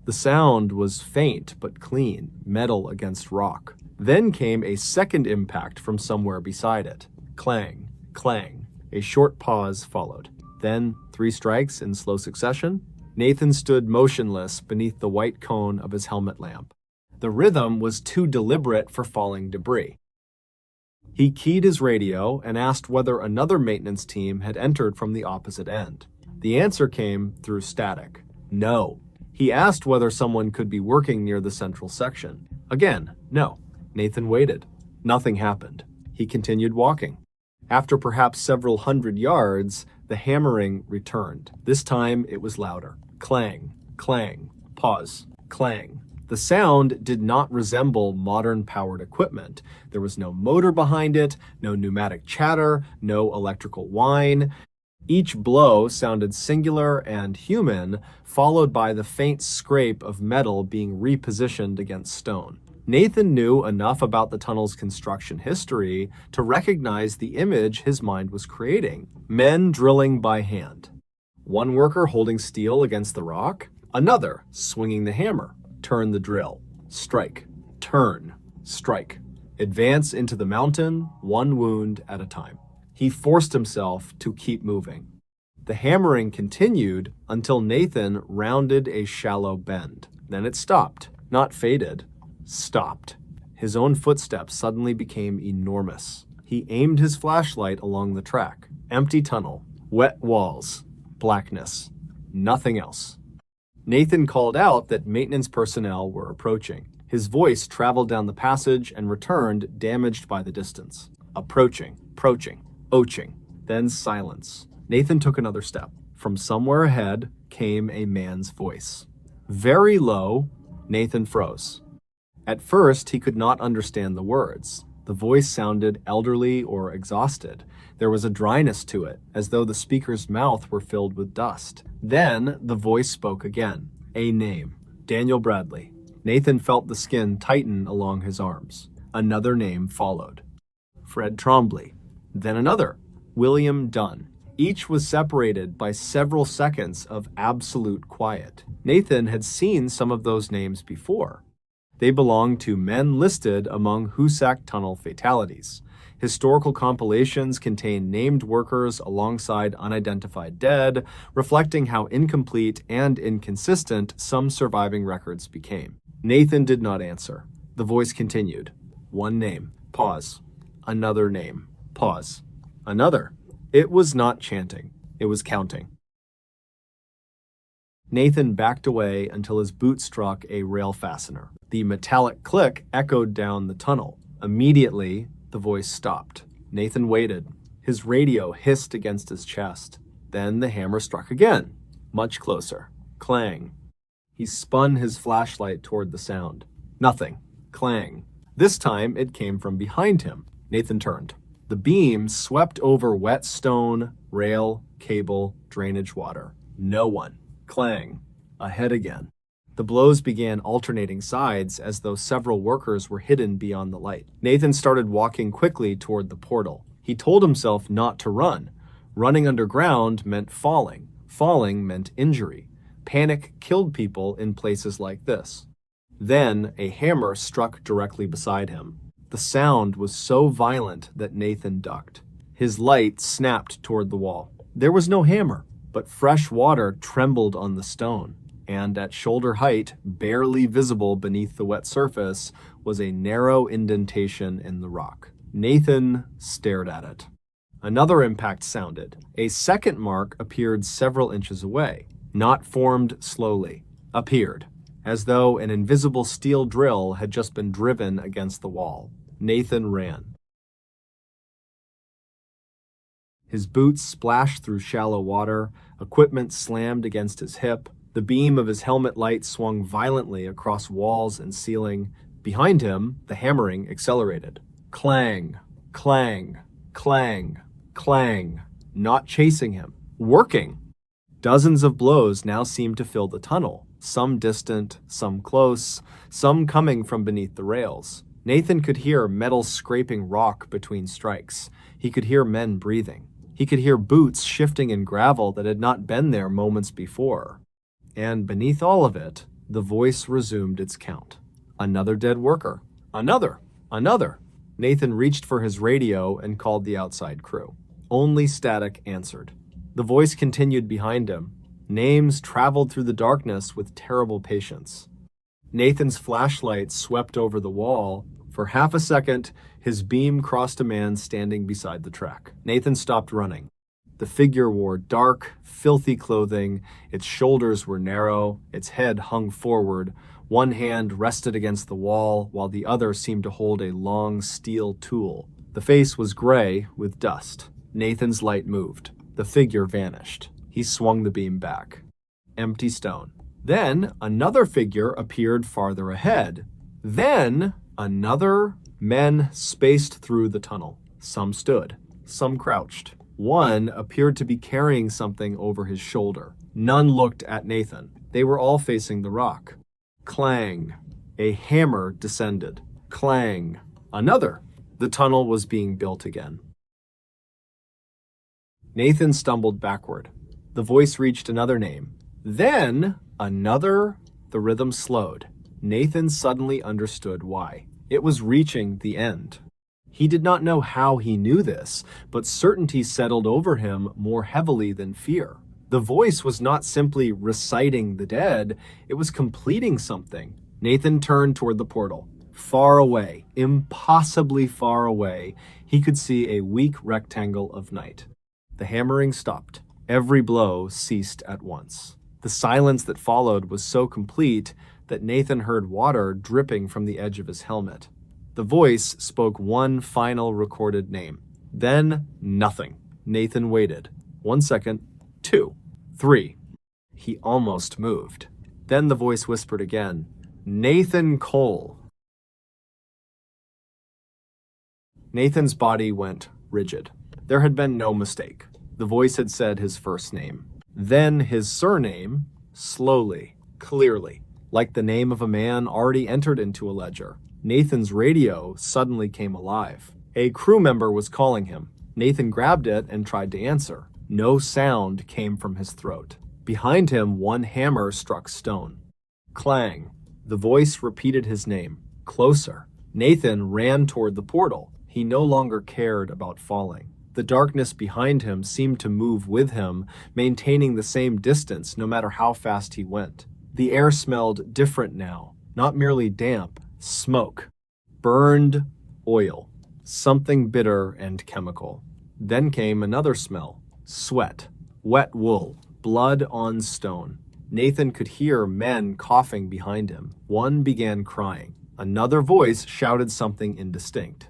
The sound was faint but clean, metal against rock. Then came a second impact from somewhere beside it. Clang. Clang. A short pause followed. Then, 3 strikes in slow succession. Nathan stood motionless beneath the white cone of his helmet lamp. The rhythm was too deliberate for falling debris. He keyed his radio and asked whether another maintenance team had entered from the opposite end. The answer came through static. No. He asked whether someone could be working near the central section. Again, no. Nathan waited. Nothing happened. He continued walking. After perhaps several hundred yards, the hammering returned. This time it was louder. Clang, clang, pause, clang. The sound did not resemble modern powered equipment. There was no motor behind it, no pneumatic chatter, no electrical whine. Each blow sounded singular and human, followed by the faint scrape of metal being repositioned against stone. Nathan knew enough about the tunnel's construction history to recognize the image his mind was creating. Men drilling by hand. One worker holding steel against the rock, another swinging the hammer. Turn the drill. Strike. Turn. Strike. Advance into the mountain, one wound at a time. He forced himself to keep moving. The hammering continued until Nathan rounded a shallow bend. Then it stopped. Not faded. Stopped. His own footsteps suddenly became enormous. He aimed his flashlight along the track. Empty tunnel. Wet walls. Blackness. Nothing else. Nathan called out that maintenance personnel were approaching. His voice traveled down the passage and returned, damaged by the distance. Approaching. Oching. Then silence. Nathan took another step. From somewhere ahead came a man's voice. Very low, Nathan froze. At first, he could not understand the words. The voice sounded elderly or exhausted. There was a dryness to it, as though the speaker's mouth were filled with dust. Then the voice spoke again. A name. Daniel Bradley. Nathan felt the skin tighten along his arms. Another name followed. Fred Trombley. Then another. William Dunn. Each was separated by several seconds of absolute quiet. Nathan had seen some of those names before. They belonged to men listed among Hoosac Tunnel fatalities. Historical compilations contain named workers alongside unidentified dead, reflecting how incomplete and inconsistent some surviving records became. Nathan did not answer. The voice continued. One name. Pause. Another name. Pause. Another. It was not chanting. It was counting. Nathan backed away until his boot struck a rail fastener. The metallic click echoed down the tunnel. Immediately, the voice stopped. Nathan waited. His radio hissed against his chest. Then the hammer struck again, much closer. Clang. He spun his flashlight toward the sound. Nothing. Clang. This time, it came from behind him. Nathan turned. The beam swept over wet stone, rail, cable, drainage water. No one. Clang. Ahead again. The blows began alternating sides as though several workers were hidden beyond the light. Nathan started walking quickly toward the portal. He told himself not to run. Running underground meant falling. Falling meant injury. Panic killed people in places like this. Then a hammer struck directly beside him. The sound was so violent that Nathan ducked. His light snapped toward the wall. There was no hammer, but fresh water trembled on the stone, and at shoulder height, barely visible beneath the wet surface, was a narrow indentation in the rock. Nathan stared at it. Another impact sounded. A second mark appeared several inches away. Not formed slowly. Appeared, as though an invisible steel drill had just been driven against the wall. Nathan ran. His boots splashed through shallow water, equipment slammed against his hip. The beam of his helmet light swung violently across walls and ceiling. Behind him, the hammering accelerated. Clang, clang, clang, clang. Not chasing him. Working. Dozens of blows now seemed to fill the tunnel, some distant, some close, some coming from beneath the rails. Nathan could hear metal scraping rock between strikes. He could hear men breathing. He could hear boots shifting in gravel that had not been there moments before. And beneath all of it, the voice resumed its count. Another dead worker. Another. Another. Nathan reached for his radio and called the outside crew. Only static answered. The voice continued behind him. Names traveled through the darkness with terrible patience. Nathan's flashlight swept over the wall. For half a second, his beam crossed a man standing beside the track. Nathan stopped running. The figure wore dark, filthy clothing. Its shoulders were narrow. Its head hung forward. One hand rested against the wall, while the other seemed to hold a long steel tool. The face was gray with dust. Nathan's light moved. The figure vanished. He swung the beam back. Empty stone. Then another figure appeared farther ahead. Then another. Men spaced through the tunnel. Some stood. Some crouched. One appeared to be carrying something over his shoulder. None looked at Nathan. They were all facing the rock. Clang. A hammer descended. Clang. Another. The tunnel was being built again. Nathan stumbled backward. The voice reached another name. Then another. The rhythm slowed. Nathan suddenly understood why. It was reaching the end. He did not know how he knew this, but certainty settled over him more heavily than fear. The voice was not simply reciting the dead, it was completing something. Nathan turned toward the portal. Far away, impossibly far away, he could see a weak rectangle of night. The hammering stopped. Every blow ceased at once. The silence that followed was so complete that Nathan heard water dripping from the edge of his helmet. The voice spoke one final recorded name. Then nothing. Nathan waited. 1 second, 2, 3. He almost moved. Then the voice whispered again, Nathan Cole. Nathan's body went rigid. There had been no mistake. The voice had said his first name. Then his surname, slowly, clearly, like the name of a man already entered into a ledger. Nathan's radio suddenly came alive. A crew member was calling him. Nathan grabbed it and tried to answer. No sound came from his throat. Behind him, one hammer struck stone. Clang. The voice repeated his name. Closer. Nathan ran toward the portal. He no longer cared about falling. The darkness behind him seemed to move with him, maintaining the same distance no matter how fast he went. The air smelled different now, not merely damp, smoke, burned oil, something bitter and chemical. Then came another smell, sweat, wet wool, blood on stone. Nathan could hear men coughing behind him. One began crying. Another voice shouted something indistinct.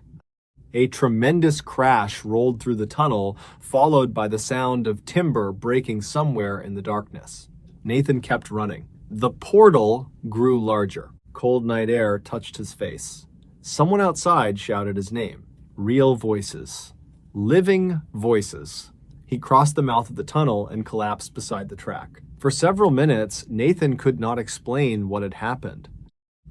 A tremendous crash rolled through the tunnel, followed by the sound of timber breaking somewhere in the darkness. Nathan kept running. The portal grew larger. Cold night air touched his face. Someone outside shouted his name. Real voices. Living voices. He crossed the mouth of the tunnel and collapsed beside the track. For several minutes, Nathan could not explain what had happened.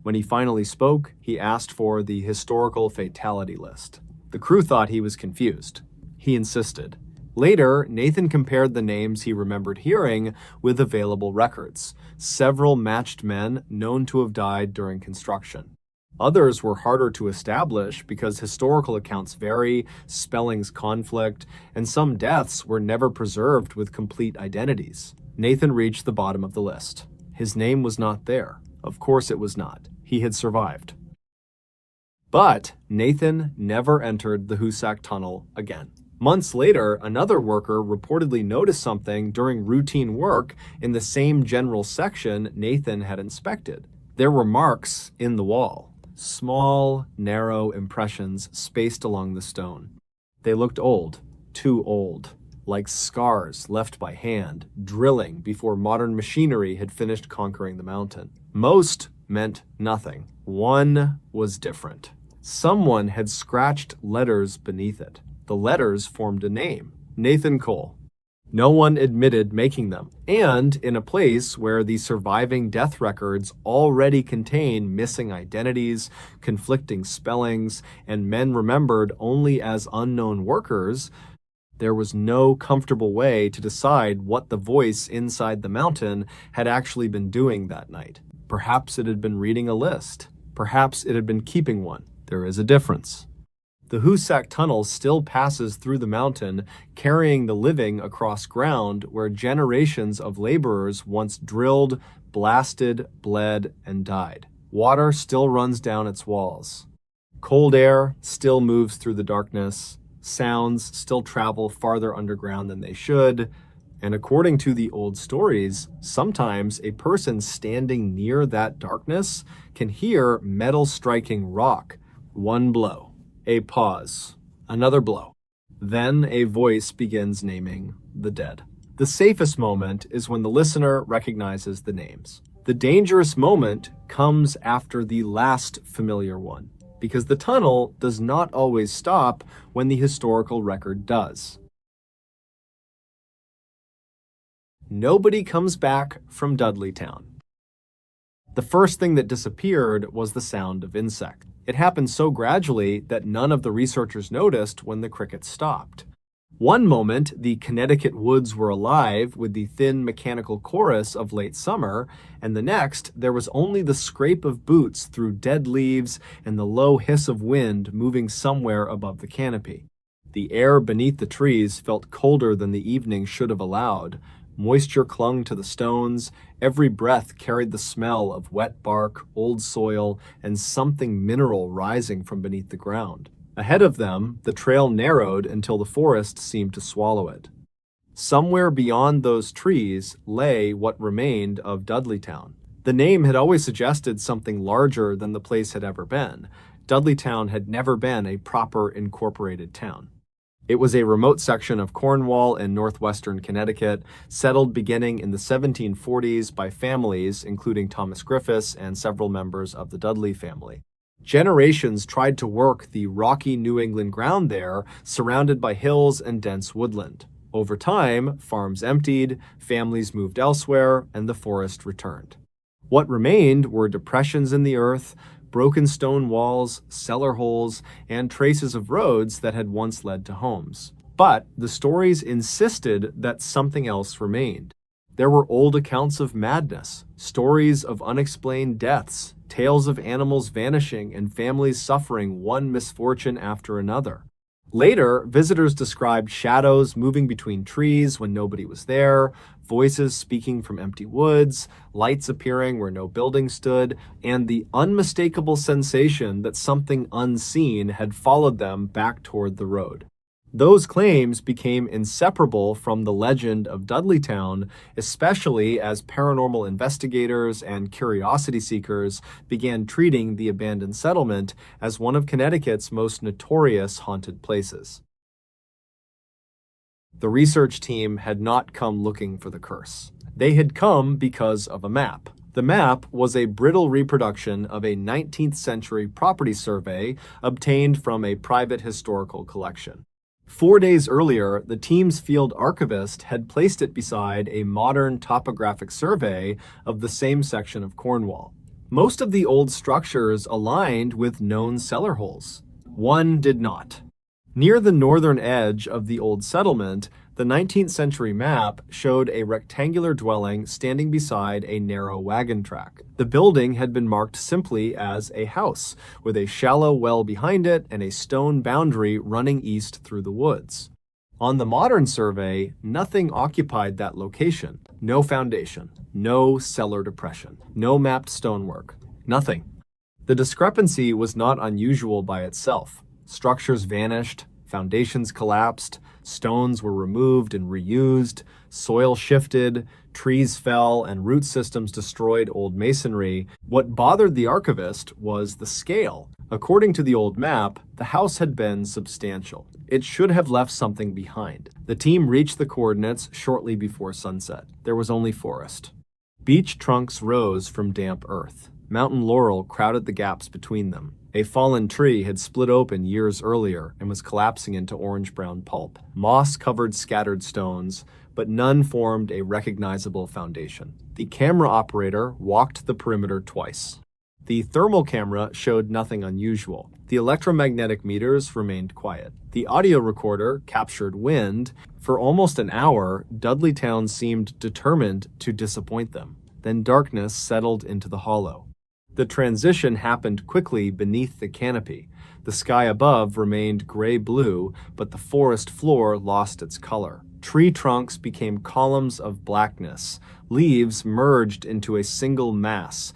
When he finally spoke, he asked for the historical fatality list. The crew thought he was confused. He insisted. Later, Nathan compared the names he remembered hearing with available records. Several matched men known to have died during construction. Others were harder to establish because historical accounts vary, spellings conflict, and some deaths were never preserved with complete identities. Nathan reached the bottom of the list. His name was not there. Of course it was not. He had survived. But Nathan never entered the Hoosac Tunnel again. Months later, another worker reportedly noticed something during routine work in the same general section Nathan had inspected. There were marks in the wall, small, narrow impressions spaced along the stone. They looked old, too old, like scars left by hand, drilling before modern machinery had finished conquering the mountain. Most meant nothing. One was different. Someone had scratched letters beneath it. The letters formed a name: Nathan Cole. No one admitted making them, and in a place where the surviving death records already contain missing identities, conflicting spellings, and men remembered only as unknown workers, there was no comfortable way to decide what the voice inside the mountain had actually been doing that night. Perhaps it had been reading a list. Perhaps it had been keeping one. There is a difference. The Hoosac Tunnel still passes through the mountain, carrying the living across ground where generations of laborers once drilled, blasted, bled, and died. Water still runs down its walls. Cold air still moves through the darkness. Sounds still travel farther underground than they should. And according to the old stories, sometimes a person standing near that darkness can hear metal striking rock. One blow. A pause, another blow. Then a voice begins naming the dead. The safest moment is when the listener recognizes the names. The dangerous moment comes after the last familiar one, because the tunnel does not always stop when the historical record does. Nobody comes back from Dudleytown. The first thing that disappeared was the sound of insects. It happened so gradually that none of the researchers noticed when the crickets stopped. One moment, the Connecticut woods were alive with the thin mechanical chorus of late summer, and the next, there was only the scrape of boots through dead leaves and the low hiss of wind moving somewhere above the canopy. The air beneath the trees felt colder than the evening should have allowed. Moisture clung to the stones. Every breath carried the smell of wet bark, old soil, and something mineral rising from beneath the ground. Ahead of them, the trail narrowed until the forest seemed to swallow it. Somewhere beyond those trees lay what remained of Dudleytown. The name had always suggested something larger than the place had ever been. Dudleytown had never been a proper incorporated town. It was a remote section of Cornwall in northwestern Connecticut, settled beginning in the 1740s by families including Thomas Griffiths and several members of the Dudley family. Generations tried to work the rocky New England ground there, surrounded by hills and dense woodland. Over time, farms emptied, families moved elsewhere, and the forest returned. What remained were depressions in the earth, broken stone walls, cellar holes, and traces of roads that had once led to homes. But the stories insisted that something else remained. There were old accounts of madness, stories of unexplained deaths, tales of animals vanishing and families suffering one misfortune after another. Later, visitors described shadows moving between trees when nobody was there, voices speaking from empty woods, lights appearing where no building stood, and the unmistakable sensation that something unseen had followed them back toward the road. Those claims became inseparable from the legend of Dudleytown, especially as paranormal investigators and curiosity seekers began treating the abandoned settlement as one of Connecticut's most notorious haunted places. The research team had not come looking for the curse. They had come because of a map. The map was a brittle reproduction of a 19th century property survey obtained from a private historical collection. 4 days earlier, the team's field archivist had placed it beside a modern topographic survey of the same section of Cornwall. Most of the old structures aligned with known cellar holes. One did not. Near the northern edge of the old settlement, the 19th century map showed a rectangular dwelling standing beside a narrow wagon track. The building had been marked simply as a house, with a shallow well behind it and a stone boundary running east through the woods. On the modern survey, nothing occupied that location. No foundation, no cellar depression, no mapped stonework, nothing. The discrepancy was not unusual by itself. Structures vanished, foundations collapsed, Stones were removed and reused, soil shifted, trees fell, and root systems destroyed old masonry. What bothered the archivist was the scale. According to the old map, the house had been substantial. It should have left something behind. The team reached the coordinates shortly before sunset. There was only forest. Beech trunks rose from damp earth. Mountain laurel crowded the gaps between them. A fallen tree had split open years earlier and was collapsing into orange-brown pulp. Moss covered scattered stones, but none formed a recognizable foundation. The camera operator walked the perimeter twice. The thermal camera showed nothing unusual. The electromagnetic meters remained quiet. The audio recorder captured wind. For almost an hour, Dudleytown seemed determined to disappoint them. Then darkness settled into the hollow. The transition happened quickly beneath the canopy. The sky above remained gray-blue, but the forest floor lost its color. Tree trunks became columns of blackness. Leaves merged into a single mass.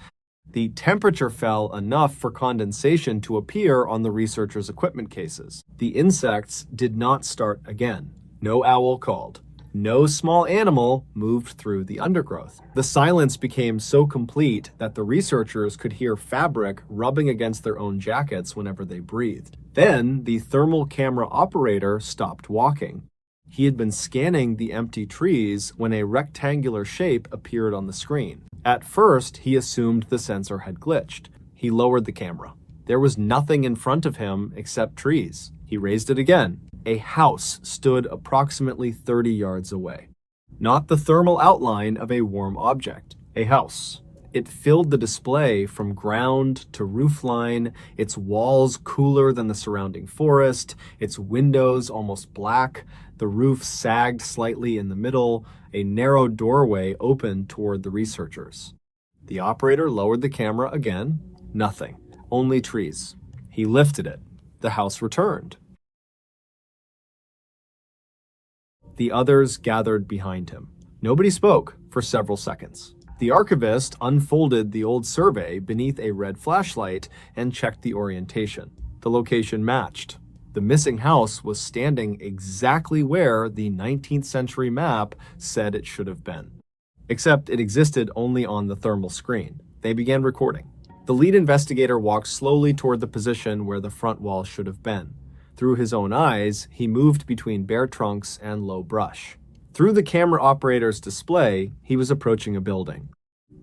The temperature fell enough for condensation to appear on the researchers' equipment cases. The insects did not start again. No owl called. No small animal moved through the undergrowth. The silence became so complete that the researchers could hear fabric rubbing against their own jackets whenever they breathed. Then the thermal camera operator stopped walking. He had been scanning the empty trees when a rectangular shape appeared on the screen. At first, he assumed the sensor had glitched. He lowered the camera. There was nothing in front of him except trees. He raised it again. A house stood approximately 30 yards away. Not the thermal outline of a warm object. A house. It filled the display from ground to roofline, its walls cooler than the surrounding forest, its windows almost black, the roof sagged slightly in the middle, a narrow doorway opened toward the researchers. The operator lowered the camera again. Nothing. Only trees. He lifted it. The house returned. The others gathered behind him. Nobody spoke for several seconds. The archivist unfolded the old survey beneath a red flashlight and checked the orientation. The location matched. The missing house was standing exactly where the 19th century map said it should have been. Except it existed only on the thermal screen. They began recording. The lead investigator walked slowly toward the position where the front wall should have been. Through his own eyes, he moved between bare trunks and low brush. Through the camera operator's display, he was approaching a building.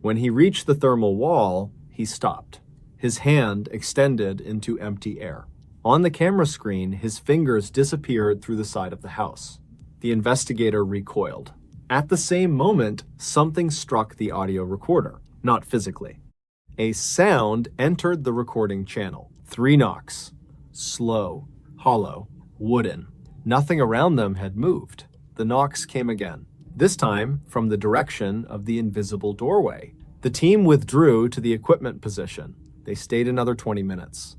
When he reached the thermal wall, he stopped. His hand extended into empty air. On the camera screen, his fingers disappeared through the side of the house. The investigator recoiled. At the same moment, something struck the audio recorder, not physically. A sound entered the recording channel. 3 knocks. Slow. Hollow, wooden. Nothing around them had moved. The knocks came again, this time from the direction of the invisible doorway. The team withdrew to the equipment position. They stayed another 20 minutes.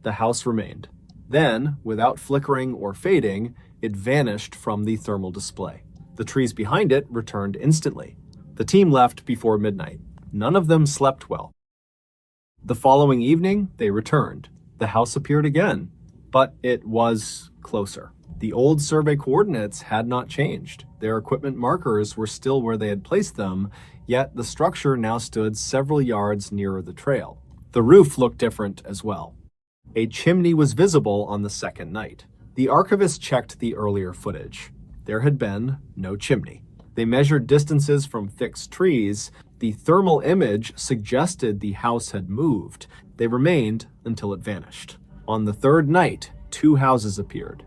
The house remained. Then, without flickering or fading, it vanished from the thermal display. The trees behind it returned instantly. The team left before midnight. None of them slept well. The following evening, they returned. The house appeared again. But it was closer. The old survey coordinates had not changed. Their equipment markers were still where they had placed them, yet the structure now stood several yards nearer the trail. The roof looked different as well. A chimney was visible on the second night. The archivist checked the earlier footage. There had been no chimney. They measured distances from fixed trees. The thermal image suggested the house had moved. They remained until it vanished. On the third night, 2 houses appeared.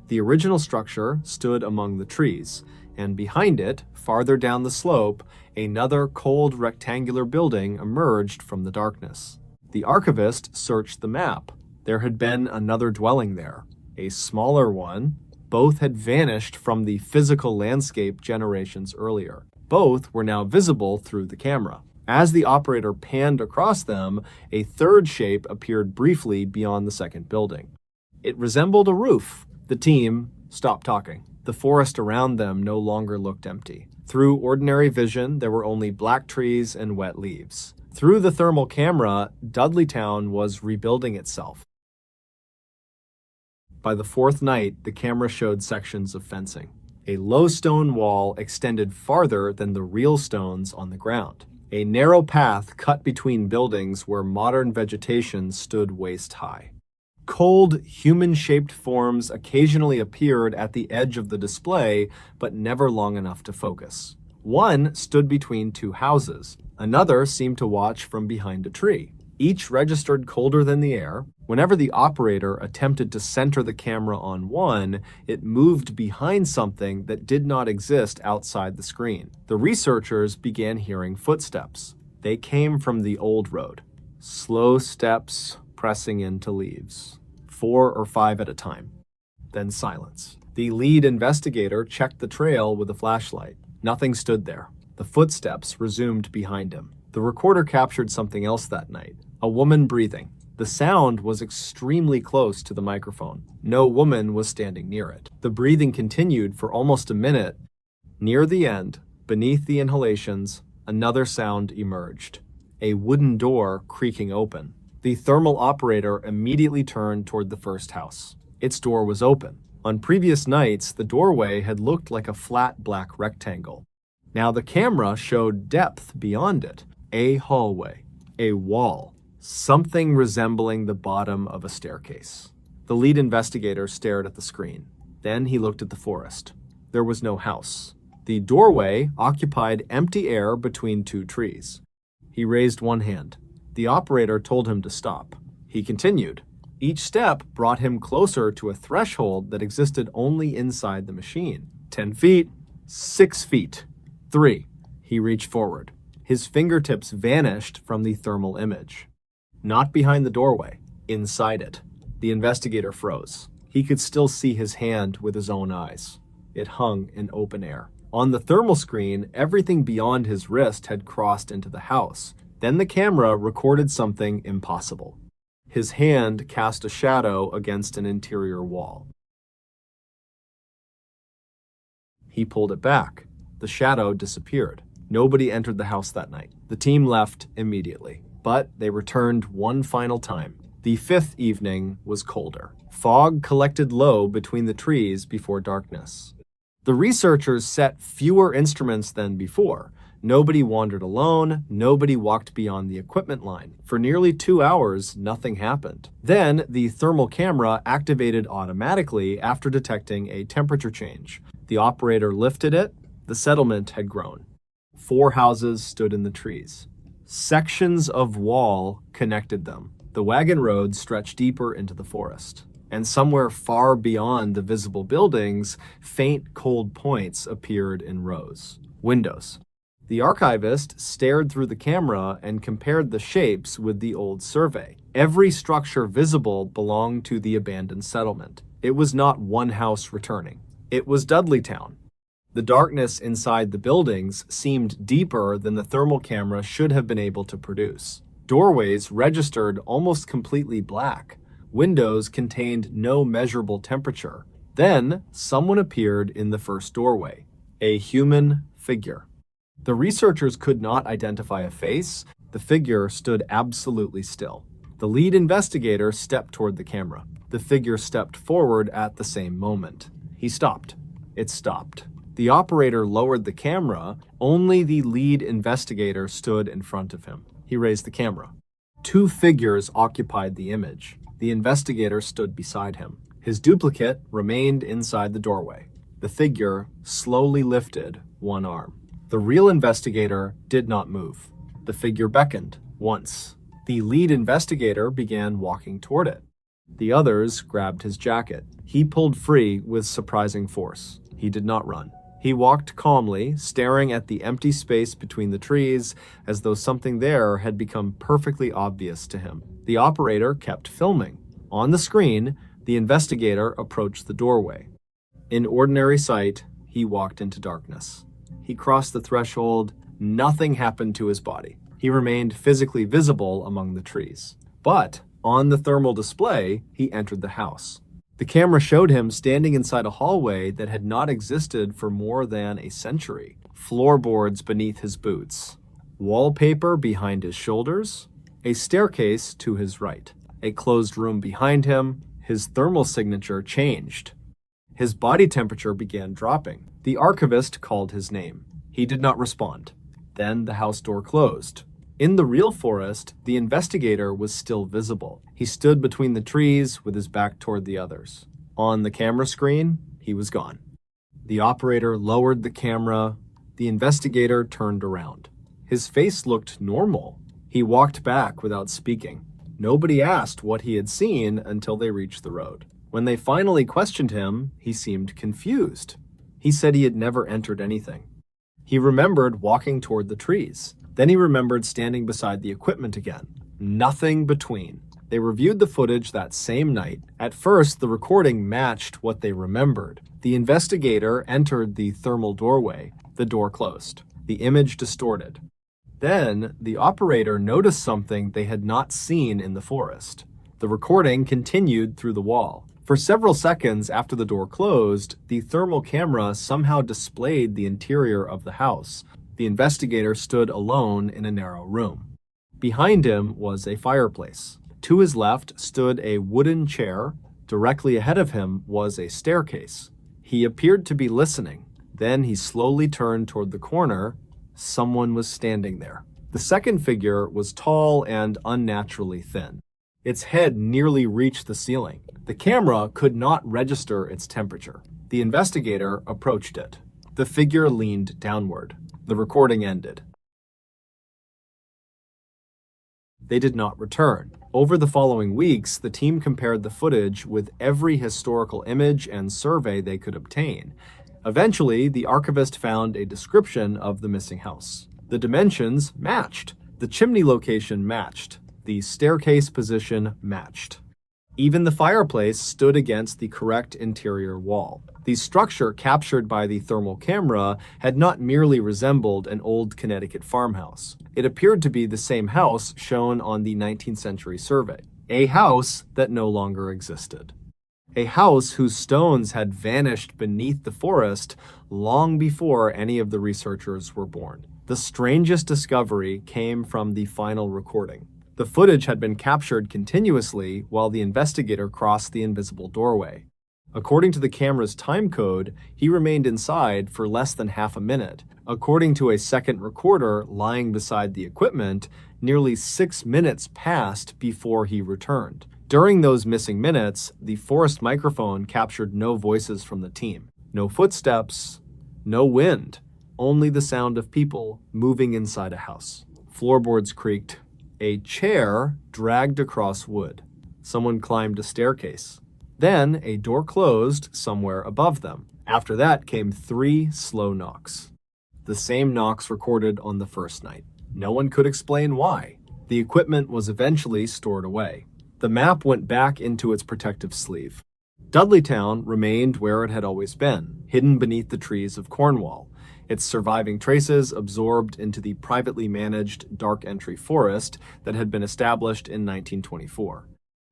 The original structure stood among the trees, and behind it, farther down the slope, another cold rectangular building emerged from the darkness. The archivist searched the map. There had been another dwelling there, a smaller one. Both had vanished from the physical landscape generations earlier. Both were now visible through the camera. As the operator panned across them, a third shape appeared briefly beyond the second building. It resembled a roof. The team stopped talking. The forest around them no longer looked empty. Through ordinary vision, there were only black trees and wet leaves. Through the thermal camera, Dudleytown was rebuilding itself. By the fourth night, the camera showed sections of fencing. A low stone wall extended farther than the real stones on the ground. A narrow path cut between buildings where modern vegetation stood waist-high. Cold, human-shaped forms occasionally appeared at the edge of the display, but never long enough to focus. One stood between two houses. Another seemed to watch from behind a tree. Each registered colder than the air. Whenever the operator attempted to center the camera on one, it moved behind something that did not exist outside the screen. The researchers began hearing footsteps. They came from the old road. Slow steps pressing into leaves. 4 or 5 at a time. Then silence. The lead investigator checked the trail with a flashlight. Nothing stood there. The footsteps resumed behind him. The recorder captured something else that night. A woman breathing. The sound was extremely close to the microphone. No woman was standing near it. The breathing continued for almost a minute. Near the end, beneath the inhalations, another sound emerged. A wooden door creaking open. The thermal operator immediately turned toward the first house. Its door was open. On previous nights, the doorway had looked like a flat black rectangle. Now the camera showed depth beyond it. A hallway. A wall. Something resembling the bottom of a staircase. The lead investigator stared at the screen. Then he looked at the forest. There was no house. The doorway occupied empty air between two trees. He raised one hand. The operator told him to stop. He continued. Each step brought him closer to a threshold that existed only inside the machine. 10 feet, 6 feet, 3. He reached forward. His fingertips vanished from the thermal image. Not behind the doorway, inside it. The investigator froze. He could still see his hand with his own eyes. It hung in open air. On the thermal screen, everything beyond his wrist had crossed into the house. Then the camera recorded something impossible. His hand cast a shadow against an interior wall. He pulled it back. The shadow disappeared. Nobody entered the house that night. The team left immediately, but they returned one final time. The fifth evening was colder. Fog collected low between the trees before darkness. The researchers set fewer instruments than before. Nobody wandered alone, nobody walked beyond the equipment line. For nearly 2 hours, nothing happened. Then, the thermal camera activated automatically after detecting a temperature change. The operator lifted it. The settlement had grown. 4 houses stood in the trees. Sections of wall connected them. The wagon road stretched deeper into the forest. And somewhere far beyond the visible buildings, faint cold points appeared in rows. Windows. The archivist stared through the camera and compared the shapes with the old survey. Every structure visible belonged to the abandoned settlement. It was not one house returning. It was Dudleytown. The darkness inside the buildings seemed deeper than the thermal camera should have been able to produce. Doorways registered almost completely black. Windows contained no measurable temperature. Then, someone appeared in the first doorway. A human figure. The researchers could not identify a face. The figure stood absolutely still. The lead investigator stepped toward the camera. The figure stepped forward at the same moment. He stopped. It stopped. The operator lowered the camera. Only the lead investigator stood in front of him. He raised the camera. 2 figures occupied the image. The investigator stood beside him. His duplicate remained inside the doorway. The figure slowly lifted one arm. The real investigator did not move. The figure beckoned once. The lead investigator began walking toward it. The others grabbed his jacket. He pulled free with surprising force. He did not run. He walked calmly, staring at the empty space between the trees, as though something there had become perfectly obvious to him. The operator kept filming. On the screen, the investigator approached the doorway. In ordinary sight, he walked into darkness. He crossed the threshold. Nothing happened to his body. He remained physically visible among the trees. But on the thermal display, he entered the house. The camera showed him standing inside a hallway that had not existed for more than a century. Floorboards beneath his boots. Wallpaper behind his shoulders. A staircase to his right. A closed room behind him. his thermal signature changed. His body temperature began dropping. The archivist called his name. He did not respond. Then the house door closed. In the real forest, the investigator was still visible. He stood between the trees with his back toward the others. On the camera screen, he was gone. The operator lowered the camera. The investigator turned around. His face looked normal. He walked back without speaking. Nobody asked what he had seen until they reached the road. When they finally questioned him, he seemed confused. He said he had never entered anything. He remembered walking toward the trees. Then he remembered standing beside the equipment again. Nothing between. They reviewed the footage that same night. At first, the recording matched what they remembered. The investigator entered the thermal doorway. The door closed. The image distorted. Then, the operator noticed something they had not seen in the forest. The recording continued through the wall. For several seconds after the door closed, the thermal camera somehow displayed the interior of the house. The investigator stood alone in a narrow room. Behind him was a fireplace. To his left stood a wooden chair. Directly ahead of him was a staircase. He appeared to be listening. Then he slowly turned toward the corner. Someone was standing there. The second figure was tall and unnaturally thin. Its head nearly reached the ceiling. The camera could not register its temperature. The investigator approached it. The figure leaned downward. The recording ended. They did not return. Over the following weeks, the team compared the footage with every historical image and survey they could obtain. Eventually, the archivist found a description of the missing house. The dimensions matched. The chimney location matched. The staircase position matched. Even the fireplace stood against the correct interior wall. The structure captured by the thermal camera had not merely resembled an old Connecticut farmhouse. It appeared to be the same house shown on the 19th century survey. A house that no longer existed. A house whose stones had vanished beneath the forest long before any of the researchers were born. The strangest discovery came from the final recording. The footage had been captured continuously while the investigator crossed the invisible doorway. According to the camera's time code, he remained inside for less than half a minute. According to a second recorder lying beside the equipment, nearly 6 minutes passed before he returned. During those missing minutes, the forest microphone captured no voices from the team. No footsteps, no wind, only the sound of people moving inside a house. Floorboards creaked. A chair dragged across wood. Someone climbed a staircase. Then a door closed somewhere above them. After that came 3 slow knocks. The same knocks recorded on the first night. No one could explain why. The equipment was eventually stored away. The map went back into its protective sleeve. Dudleytown remained where it had always been, hidden beneath the trees of Cornwall. Its surviving traces absorbed into the privately managed dark entry forest that had been established in 1924.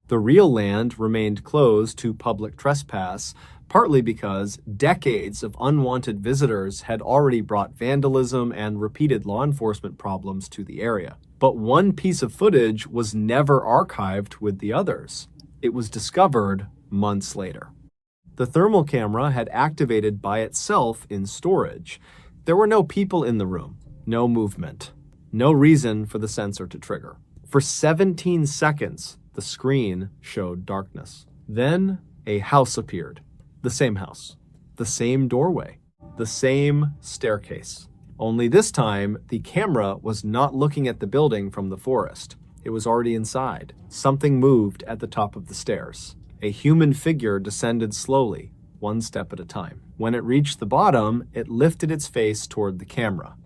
The real land remained closed to public trespass, partly because decades of unwanted visitors had already brought vandalism and repeated law enforcement problems to the area. But one piece of footage was never archived with the others. It was discovered months later. The thermal camera had activated by itself in storage. There were no people in the room, no movement, no reason for the sensor to trigger. For 17 seconds, the screen showed darkness. Then a house appeared. The same house, the same doorway, the same staircase. Only this time, the camera was not looking at the building from the forest. It was already inside. Something moved at the top of the stairs. A human figure descended slowly, one step at a time. When it reached the bottom, it lifted its face toward the camera.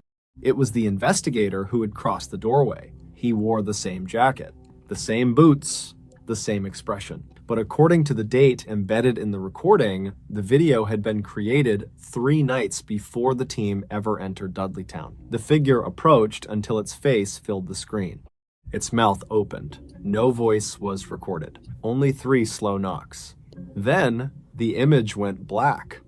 It was the investigator who had crossed the doorway. He wore the same jacket, the same boots, the same expression. But according to the date embedded in the recording, the video had been created 3 nights before the team ever entered Dudleytown. The figure approached until its face filled the screen. Its mouth opened. No voice was recorded. Only 3 slow knocks. Then, the image went black.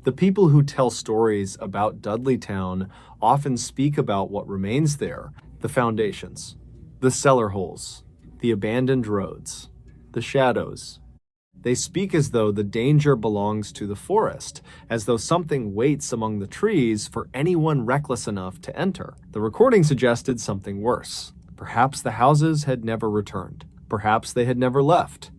The people who tell stories about Dudleytown often speak about what remains there, the foundations, the cellar holes, the abandoned roads. the shadows. They speak as though the danger belongs to the forest, as though something waits among the trees for anyone reckless enough to enter. The recording suggested something worse. Perhaps the houses had never returned. Perhaps they had never left.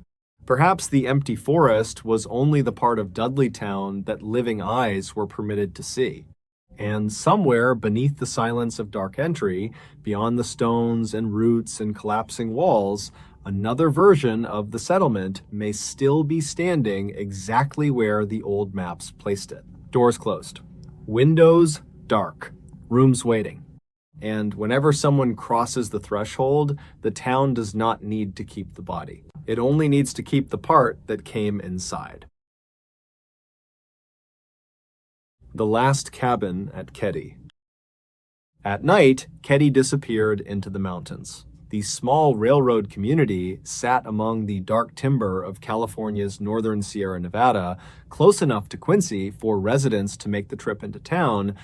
Perhaps the empty forest was only the part of Dudleytown that living eyes were permitted to see. And somewhere beneath the silence of dark entry, beyond the stones and roots and collapsing walls, another version of the settlement may still be standing exactly where the old maps placed it. Doors closed. Windows dark. Rooms waiting. And whenever someone crosses the threshold, the town does not need to keep the body. It only needs to keep the part that came inside. The last cabin at Keddy. At night, Keddy disappeared into the mountains. The small railroad community sat among the dark timber of California's northern Sierra Nevada, close enough to Quincy for residents to make the trip into town,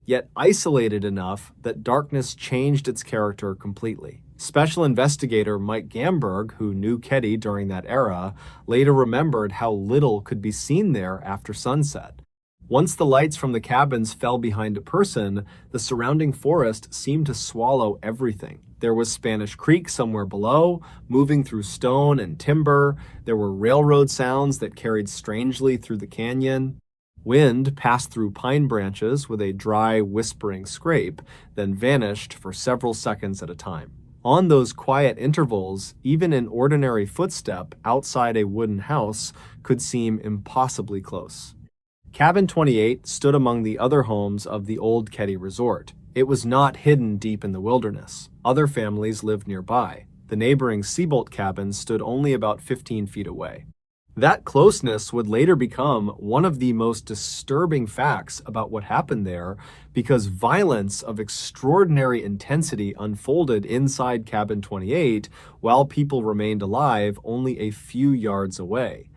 yet isolated enough that darkness changed its character completely. Special investigator Mike Gamberg, who knew Keddy during that era, later remembered how little could be seen there after sunset. Once the lights from the cabins fell behind a person, the surrounding forest seemed to swallow everything. There was Spanish Creek somewhere below, moving through stone and timber. There were railroad sounds that carried strangely through the canyon. Wind passed through pine branches with a dry, whispering scrape, then vanished for several seconds at a time. On those quiet intervals, even an ordinary footstep outside a wooden house could seem impossibly close. Cabin 28 stood among the other homes of the old Keddy Resort. It was not hidden deep in the wilderness. Other families lived nearby. The neighboring Seabolt cabin stood only about 15 feet away. That closeness would later become one of the most disturbing facts about what happened there, because violence of extraordinary intensity unfolded inside Cabin 28 while people remained alive only a few yards away.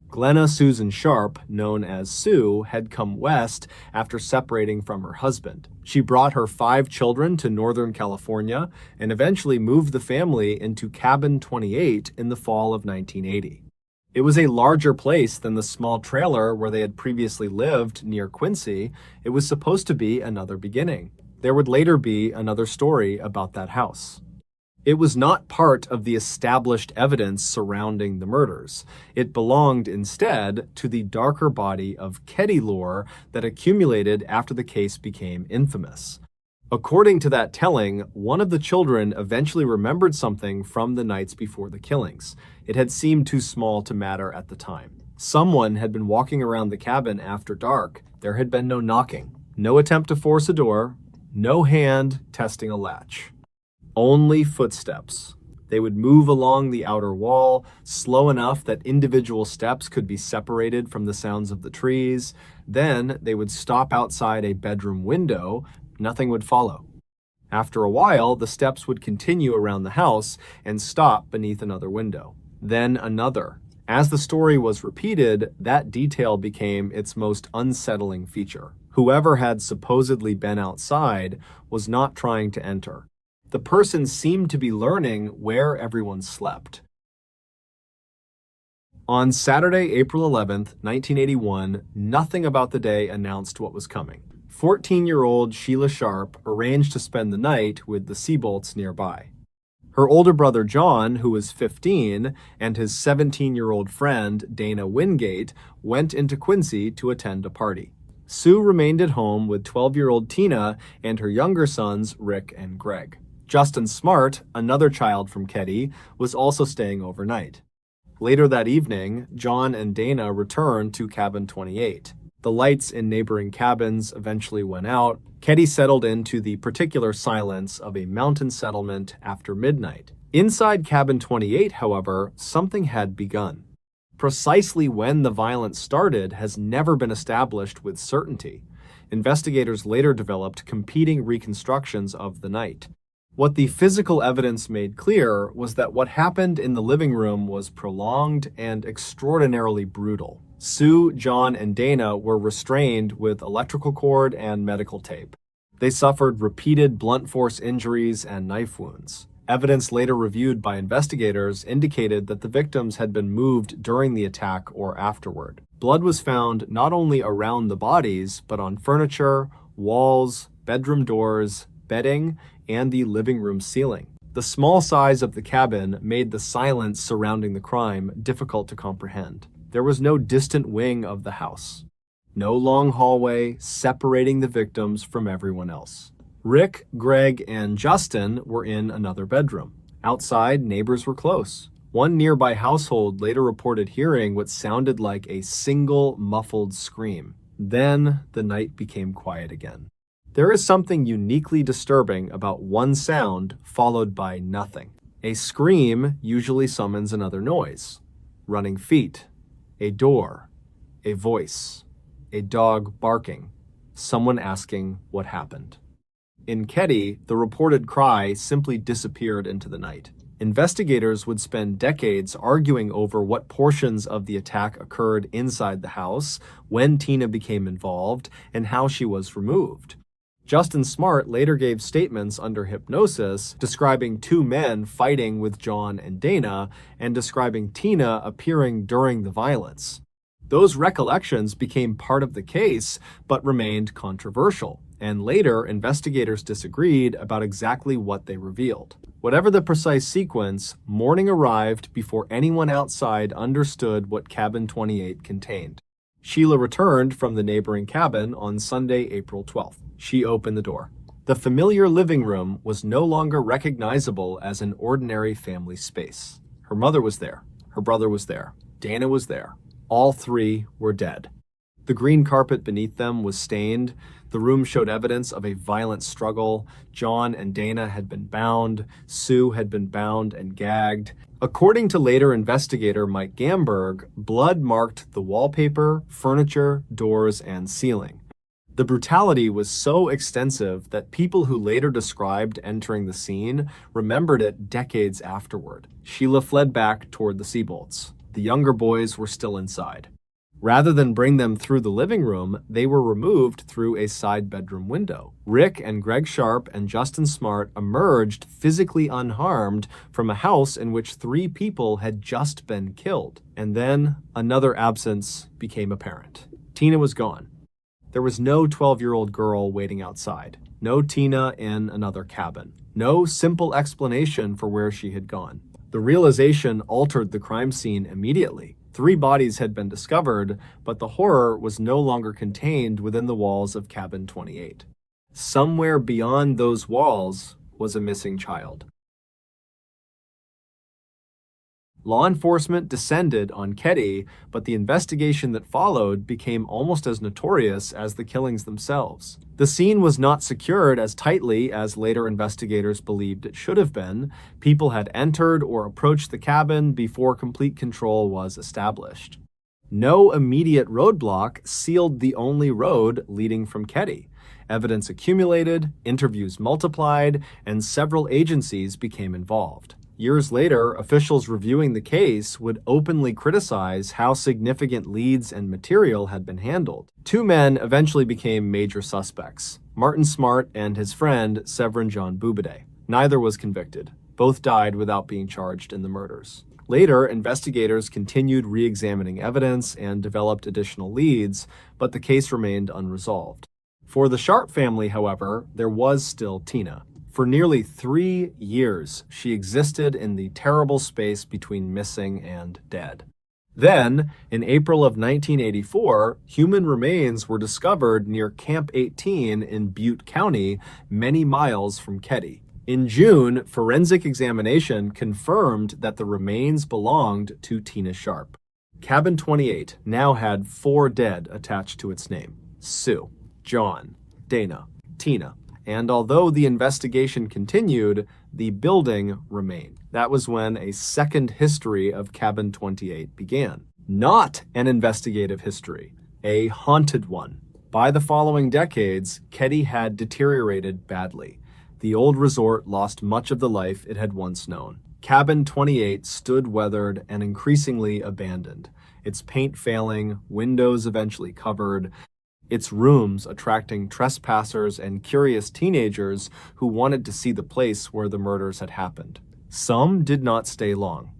Glenna Susan Sharp, known as Sue, had come west after separating from her husband. She brought her 5 children to Northern California and eventually moved the family into Cabin 28 in the fall of 1980. It was a larger place than the small trailer where they had previously lived near Quincy. It was supposed to be another beginning. There would later be another story about that house. It was not part of the established evidence surrounding the murders. It belonged instead to the darker body of Keddy lore that accumulated after the case became infamous. According to that telling, one of the children eventually remembered something from the nights before the killings. It had seemed too small to matter at the time. Someone had been walking around the cabin after dark. There had been no knocking, no attempt to force a door, no hand testing a latch. Only footsteps. They would move along the outer wall, slow enough that individual steps could be separated from the sounds of the trees. Then they would stop outside a bedroom window. Nothing would follow. After a while, the steps would continue around the house and stop beneath another window. Then another. As the story was repeated, that detail became its most unsettling feature. Whoever had supposedly been outside was not trying to enter. The person seemed to be learning where everyone slept. On Saturday, April 11th, 1981, nothing about the day announced what was coming. 14-year-old Sheila Sharp arranged to spend the night with the Seabolts nearby. Her older brother John, who was 15, and his 17-year-old friend Dana Wingate went into Quincy to attend a party. Sue remained at home with 12-year-old Tina and her younger sons Rick and Greg. Justin Smart, another child from Keddy, was also staying overnight. Later that evening, John and Dana returned to Cabin 28. The lights in neighboring cabins eventually went out. Keddy settled into the particular silence of a mountain settlement after midnight. Inside Cabin 28, however, something had begun. Precisely when the violence started has never been established with certainty. Investigators later developed competing reconstructions of the night. What the physical evidence made clear was that what happened in the living room was prolonged and extraordinarily brutal. Sue, John, and Dana were restrained with electrical cord and medical tape. They suffered repeated blunt force injuries and knife wounds. Evidence later reviewed by investigators indicated that the victims had been moved during the attack or afterward. Blood was found not only around the bodies, but on furniture, walls, bedroom doors, bedding, and the living room ceiling. The small size of the cabin made the silence surrounding the crime difficult to comprehend. There was no distant wing of the house, no long hallway separating the victims from everyone else. Rick, Greg, and Justin were in another bedroom. Outside, neighbors were close. One nearby household later reported hearing what sounded like a single muffled scream. Then the night became quiet again. There is something uniquely disturbing about one sound followed by nothing. A scream usually summons another noise. Running feet, a door, a voice, a dog barking, someone asking what happened. In Keddy, the reported cry simply disappeared into the night. Investigators would spend decades arguing over what portions of the attack occurred inside the house, when Tina became involved, and how she was removed. Justin Smart later gave statements under hypnosis describing two men fighting with John and Dana and describing Tina appearing during the violence. Those recollections became part of the case but remained controversial, and later investigators disagreed about exactly what they revealed. Whatever the precise sequence, morning arrived before anyone outside understood what Cabin 28 contained. Sheila returned from the neighboring cabin on Sunday, April 12th. She opened the door. The familiar living room was no longer recognizable as an ordinary family space. Her mother was there. Her brother was there. Dana was there. All three were dead. The green carpet beneath them was stained. The room showed evidence of a violent struggle. John and Dana had been bound. Sue had been bound and gagged. According to later investigator Mike Gamberg, blood marked the wallpaper, furniture, doors, and ceiling. The brutality was so extensive that people who later described entering the scene remembered it decades afterward. Sheila fled back toward the Seabolts. The younger boys were still inside. Rather than bring them through the living room, they were removed through a side bedroom window. Rick and Greg Sharp and Justin Smart emerged physically unharmed from a house in which 3 people had just been killed. And then another absence became apparent. Tina was gone. There was no 12-year-old girl waiting outside. No Tina in another cabin. No simple explanation for where she had gone. The realization altered the crime scene immediately. 3 bodies had been discovered, but the horror was no longer contained within the walls of Cabin 28. Somewhere beyond those walls was a missing child. Law enforcement descended on Keddy, but the investigation that followed became almost as notorious as the killings themselves. The scene was not secured as tightly as later investigators believed it should have been. People had entered or approached the cabin before complete control was established. No immediate roadblock sealed the only road leading from Keddy. Evidence accumulated, interviews multiplied, and several agencies became involved. Years later, officials reviewing the case would openly criticize how significant leads and material had been handled. 2 men eventually became major suspects, Martin Smart and his friend Severin John Boubidet. Neither was convicted. Both died without being charged in the murders. Later, investigators continued re-examining evidence and developed additional leads, but the case remained unresolved. For the Sharp family, however, there was still Tina. For nearly 3 years, she existed in the terrible space between missing and dead. Then, in April of 1984, human remains were discovered near Camp 18 in Butte County, many miles from Keddy. In June, forensic examination confirmed that the remains belonged to Tina Sharp. Cabin 28 now had 4 dead attached to its name: Sue, John, Dana, Tina. And although the investigation continued, the building remained. That was when a second history of Cabin 28 began. Not an investigative history, a haunted one. By the following decades, Keddy had deteriorated badly. The old resort lost much of the life it had once known. Cabin 28 stood weathered and increasingly abandoned, its paint failing, windows eventually covered. its rooms attracting trespassers and curious teenagers who wanted to see the place where the murders had happened. Some did not stay long.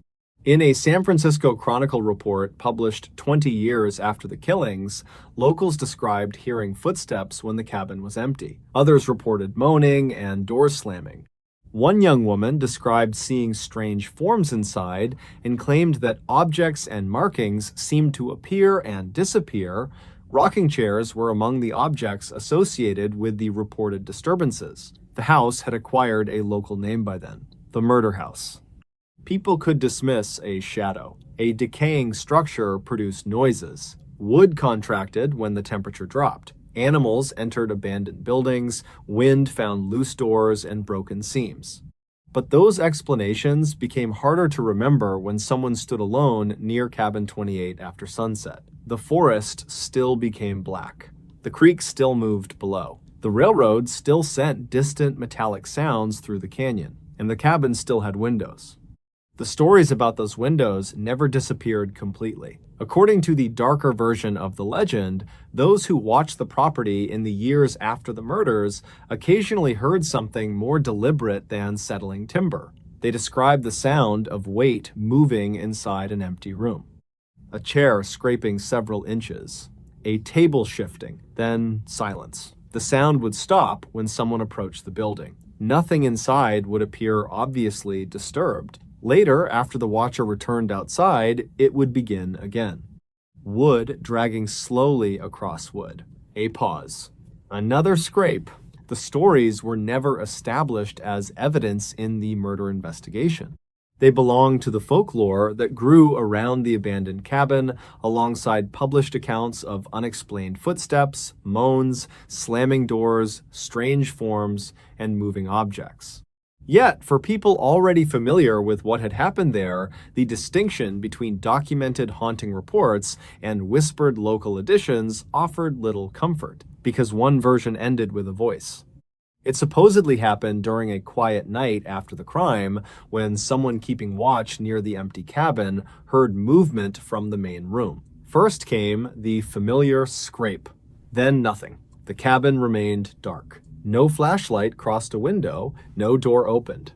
In a San Francisco Chronicle report published 20 years after the killings, locals described hearing footsteps when the cabin was empty. Others reported moaning and doors slamming. One young woman described seeing strange forms inside and claimed that objects and markings seemed to appear and disappear. Rocking chairs were among the objects associated with the reported disturbances. The house had acquired a local name by then, the Murder House. People could dismiss a shadow. A decaying structure produced noises. Wood contracted when the temperature dropped. Animals entered abandoned buildings. Wind found loose doors and broken seams. But those explanations became harder to remember when someone stood alone near Cabin 28 after sunset. The forest still became black. The creek still moved below. The railroad still sent distant metallic sounds through the canyon, and the cabin still had windows. The stories about those windows never disappeared completely. According to the darker version of the legend, those who watched the property in the years after the murders occasionally heard something more deliberate than settling timber. They described the sound of weight moving inside an empty room. A chair scraping several inches. A table shifting, then silence. The sound would stop when someone approached the building. Nothing inside would appear obviously disturbed. Later, after the watcher returned outside, it would begin again. Wood dragging slowly across wood. A pause. Another scrape. The stories were never established as evidence in the murder investigation. They belonged to the folklore that grew around the abandoned cabin, alongside published accounts of unexplained footsteps, moans, slamming doors, strange forms, and moving objects. Yet, for people already familiar with what had happened there, the distinction between documented haunting reports and whispered local additions offered little comfort, because one version ended with a voice. It supposedly happened during a quiet night after the crime, when someone keeping watch near the empty cabin heard movement from the main room. First came the familiar scrape, then nothing. The cabin remained dark. No flashlight crossed a window, no door opened.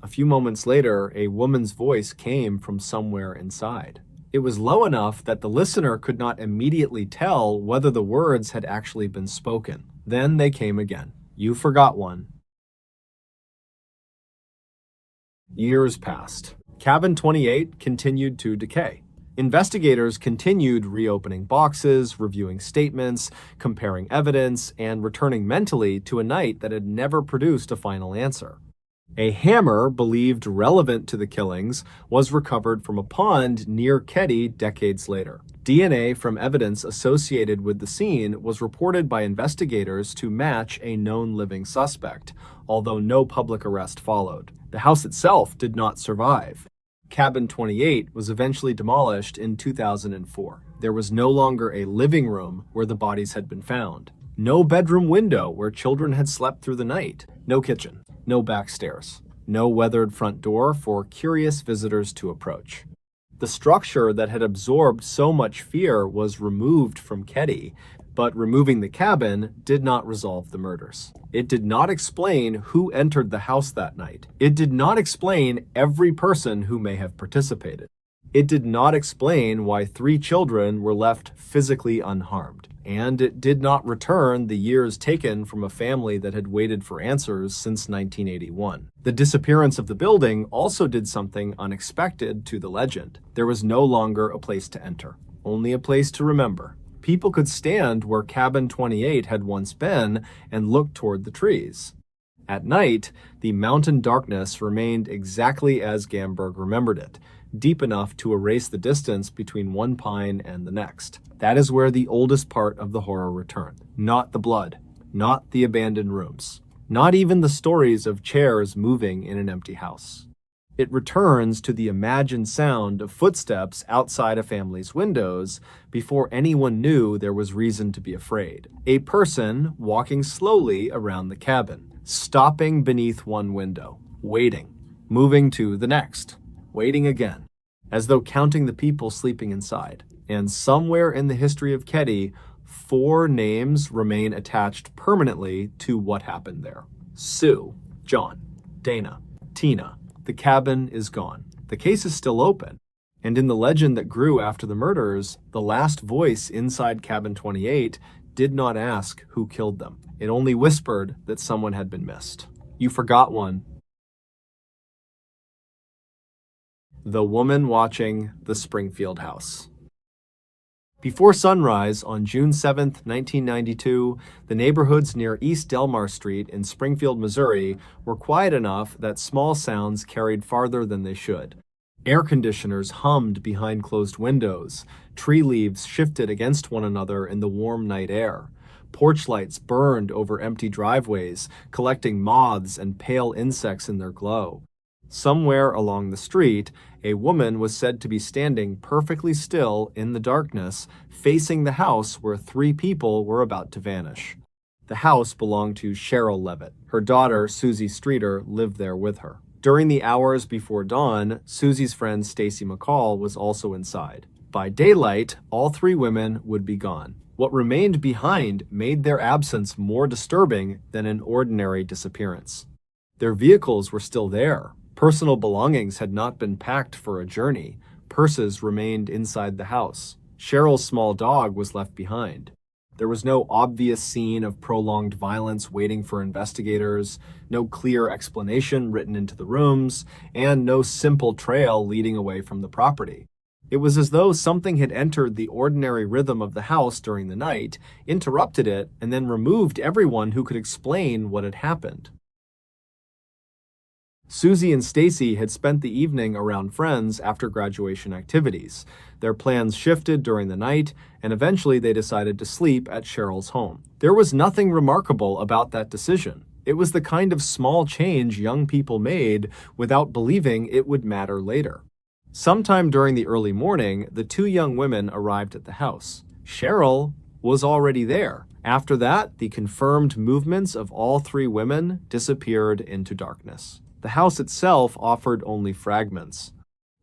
A few moments later, a woman's voice came from somewhere inside. It was low enough that the listener could not immediately tell whether the words had actually been spoken. Then they came again. You forgot one. Years passed. Cabin 28 continued to decay. Investigators continued reopening boxes, reviewing statements, comparing evidence, and returning mentally to a night that had never produced a final answer. A hammer believed relevant to the killings was recovered from a pond near Keddie decades later. DNA from evidence associated with the scene was reported by investigators to match a known living suspect, although no public arrest followed. The house itself did not survive. Cabin 28 was eventually demolished in 2004. There was no longer a living room where the bodies had been found. No bedroom window where children had slept through the night. No kitchen. No back stairs. No weathered front door for curious visitors to approach. The structure that had absorbed so much fear was removed from Keddie, but removing the cabin did not resolve the murders. It did not explain who entered the house that night. It did not explain every person who may have participated. It did not explain why 3 children were left physically unharmed. And it did not return the years taken from a family that had waited for answers since 1981. The disappearance of the building also did something unexpected to the legend. There was no longer a place to enter, only a place to remember. People could stand where Cabin 28 had once been and look toward the trees. At night, the mountain darkness remained exactly as Gamberg remembered it, deep enough to erase the distance between one pine and the next. That is where the oldest part of the horror returned. Not the blood, not the abandoned rooms, not even the stories of chairs moving in an empty house. It returns to the imagined sound of footsteps outside a family's windows before anyone knew there was reason to be afraid. A person walking slowly around the cabin, stopping beneath one window, waiting, moving to the next, waiting again, as though counting the people sleeping inside. And somewhere in the history of Keddie, 4 names remain attached permanently to what happened there. Sue, John, Dana, Tina. The cabin is gone. The case is still open. And in the legend that grew after the murders, the last voice inside cabin 28 did not ask who killed them. It only whispered that someone had been missed. You forgot one. The woman watching the Springfield house. Before sunrise on June 7, 1992, the neighborhoods near East Delmar Street in Springfield, Missouri were quiet enough that small sounds carried farther than they should. Air conditioners hummed behind closed windows. Tree leaves shifted against one another in the warm night air. Porch lights burned over empty driveways, collecting moths and pale insects in their glow. Somewhere along the street, a woman was said to be standing perfectly still in the darkness, facing the house where 3 people were about to vanish. The house belonged to Cheryl Levitt. Her daughter, Susie Streeter, lived there with her. During the hours before dawn, Susie's friend Stacy McCall was also inside. By daylight, all 3 women would be gone. What remained behind made their absence more disturbing than an ordinary disappearance. Their vehicles were still there. Personal belongings had not been packed for a journey. Purses remained inside the house. Cheryl's small dog was left behind. There was no obvious scene of prolonged violence waiting for investigators, no clear explanation written into the rooms, and no simple trail leading away from the property. It was as though something had entered the ordinary rhythm of the house during the night, interrupted it, and then removed everyone who could explain what had happened. Susie and Stacy had spent the evening around friends after graduation activities. Their plans shifted during the night, and eventually they decided to sleep at Cheryl's home. There was nothing remarkable about that decision. It was the kind of small change young people made without believing it would matter later. Sometime during the early morning, the 2 young women arrived at the house. Cheryl was already there. After that, the confirmed movements of all 3 women disappeared into darkness. The house itself offered only fragments.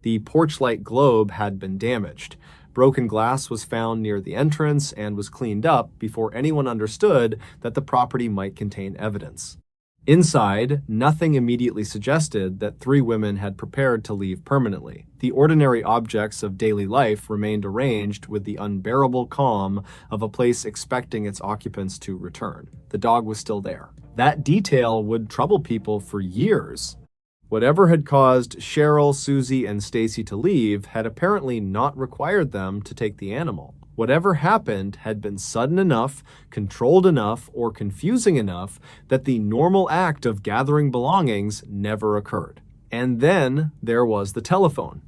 The porch-light globe had been damaged. Broken glass was found near the entrance and was cleaned up before anyone understood that the property might contain evidence. Inside, nothing immediately suggested that 3 women had prepared to leave permanently. The ordinary objects of daily life remained arranged with the unbearable calm of a place expecting its occupants to return. The dog was still there. That detail would trouble people for years. Whatever had caused Cheryl, Susie, and Stacy to leave had apparently not required them to take the animal. Whatever happened had been sudden enough, controlled enough, or confusing enough that the normal act of gathering belongings never occurred. And then there was the telephone.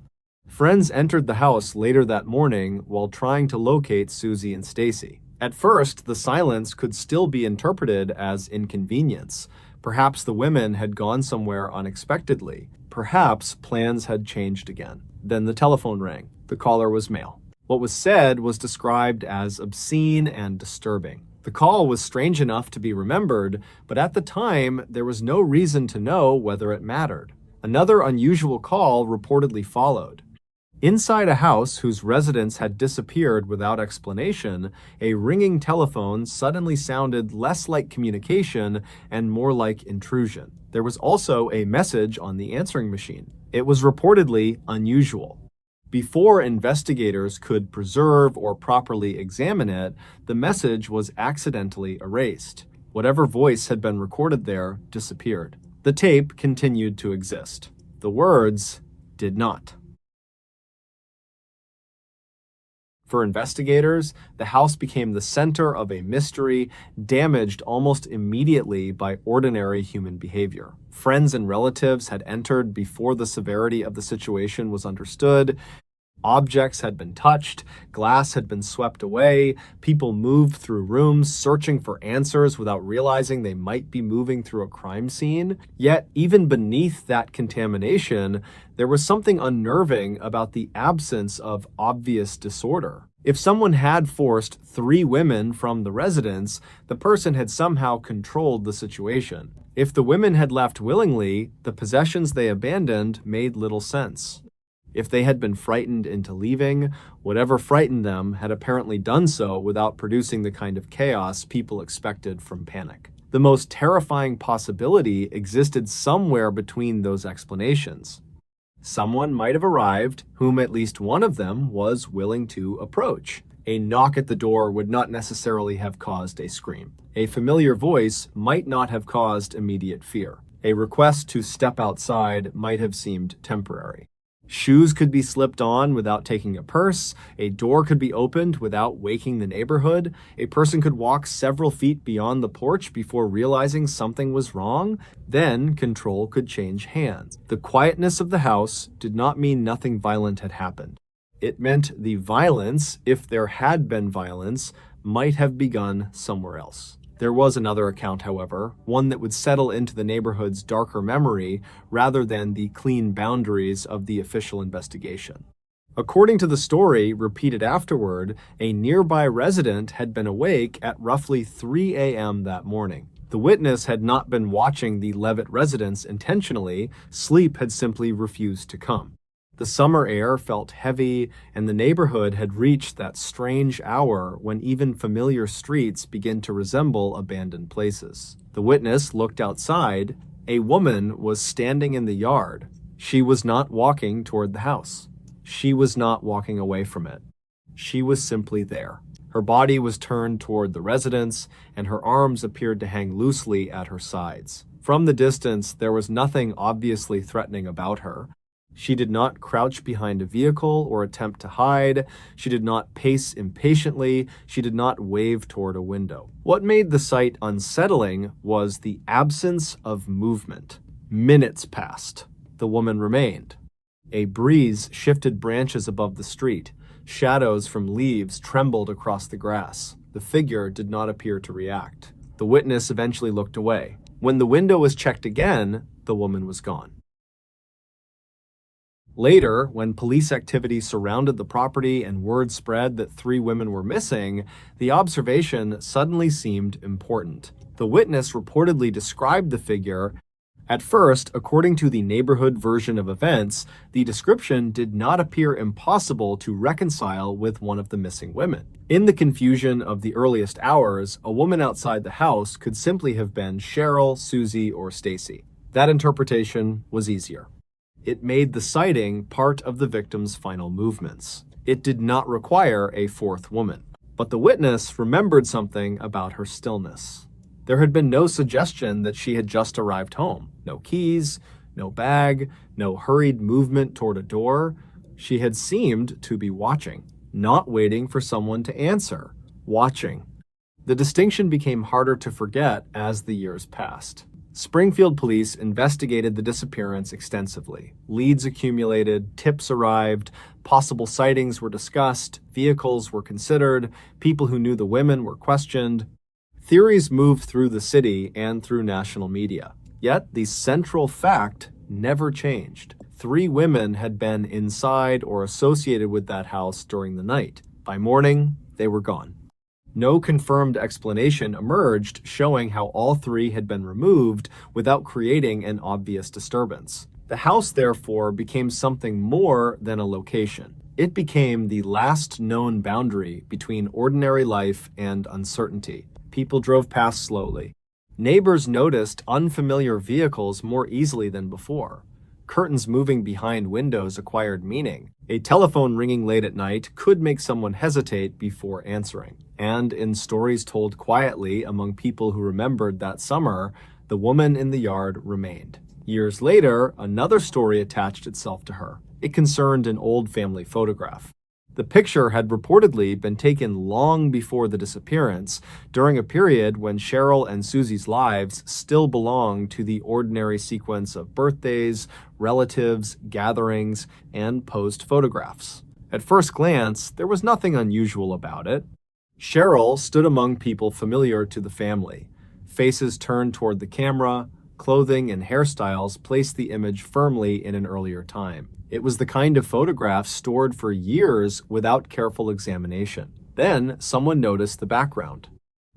Friends entered the house later that morning while trying to locate Susie and Stacy. At first, the silence could still be interpreted as inconvenience. Perhaps the women had gone somewhere unexpectedly. Perhaps plans had changed again. Then the telephone rang. The caller was male. What was said was described as obscene and disturbing. The call was strange enough to be remembered, but at the time, there was no reason to know whether it mattered. Another unusual call reportedly followed. Inside a house whose residents had disappeared without explanation, a ringing telephone suddenly sounded less like communication and more like intrusion. There was also a message on the answering machine. It was reportedly unusual. Before investigators could preserve or properly examine it, the message was accidentally erased. Whatever voice had been recorded there disappeared. The tape continued to exist. The words did not. For investigators, the house became the center of a mystery damaged almost immediately by ordinary human behavior. Friends and relatives had entered before the severity of the situation was understood. Objects had been touched, glass had been swept away, people moved through rooms searching for answers without realizing they might be moving through a crime scene. Yet, even beneath that contamination, there was something unnerving about the absence of obvious disorder. If someone had forced 3 women from the residence, the person had somehow controlled the situation. If the women had left willingly, the possessions they abandoned made little sense. If they had been frightened into leaving, whatever frightened them had apparently done so without producing the kind of chaos people expected from panic. The most terrifying possibility existed somewhere between those explanations. Someone might have arrived whom at least one of them was willing to approach. A knock at the door would not necessarily have caused a scream. A familiar voice might not have caused immediate fear. A request to step outside might have seemed temporary. Shoes could be slipped on without taking a purse, a door could be opened without waking the neighborhood, a person could walk several feet beyond the porch before realizing something was wrong, then control could change hands. The quietness of the house did not mean nothing violent had happened. It meant the violence, if there had been violence, might have begun somewhere else. There was another account, however, one that would settle into the neighborhood's darker memory rather than the clean boundaries of the official investigation. According to the story, repeated afterward, a nearby resident had been awake at roughly 3 a.m. that morning. The witness had not been watching the Levitt residence intentionally, sleep had simply refused to come. The summer air felt heavy, and the neighborhood had reached that strange hour when even familiar streets begin to resemble abandoned places. The witness looked outside. A woman was standing in the yard. She was not walking toward the house. She was not walking away from it. She was simply there. Her body was turned toward the residence, and her arms appeared to hang loosely at her sides. From the distance, there was nothing obviously threatening about her. She did not crouch behind a vehicle or attempt to hide. She did not pace impatiently. She did not wave toward a window. What made the sight unsettling was the absence of movement. Minutes passed. The woman remained. A breeze shifted branches above the street. Shadows from leaves trembled across the grass. The figure did not appear to react. The witness eventually looked away. When the window was checked again, the woman was gone. Later, when police activity surrounded the property and word spread that 3 women were missing, the observation suddenly seemed important. The witness reportedly described the figure. At first, according to the neighborhood version of events, the description did not appear impossible to reconcile with one of the missing women. In the confusion of the earliest hours, a woman outside the house could simply have been Cheryl, Susie, or Stacy. That interpretation was easier. It made the sighting part of the victim's final movements. It did not require a 4th woman. But the witness remembered something about her stillness. There had been no suggestion that she had just arrived home. No keys, no bag, no hurried movement toward a door. She had seemed to be watching, not waiting for someone to answer. Watching. The distinction became harder to forget as the years passed. Springfield police investigated the disappearance extensively. Leads accumulated, tips arrived, possible sightings were discussed, vehicles were considered, people who knew the women were questioned. Theories moved through the city and through national media. Yet the central fact never changed. 3 women had been inside or associated with that house during the night. By morning, they were gone. No confirmed explanation emerged showing how all 3 had been removed without creating an obvious disturbance. The house, therefore, became something more than a location. It became the last known boundary between ordinary life and uncertainty. People drove past slowly. Neighbors noticed unfamiliar vehicles more easily than before. Curtains moving behind windows acquired meaning. A telephone ringing late at night could make someone hesitate before answering. And in stories told quietly among people who remembered that summer, the woman in the yard remained. Years later, another story attached itself to her. It concerned an old family photograph. The picture had reportedly been taken long before the disappearance, during a period when Cheryl and Susie's lives still belonged to the ordinary sequence of birthdays, relatives, gatherings, and posed photographs. At first glance, there was nothing unusual about it. Cheryl stood among people familiar to the family. Faces turned toward the camera, clothing and hairstyles placed the image firmly in an earlier time. It was the kind of photograph stored for years without careful examination. Then someone noticed the background.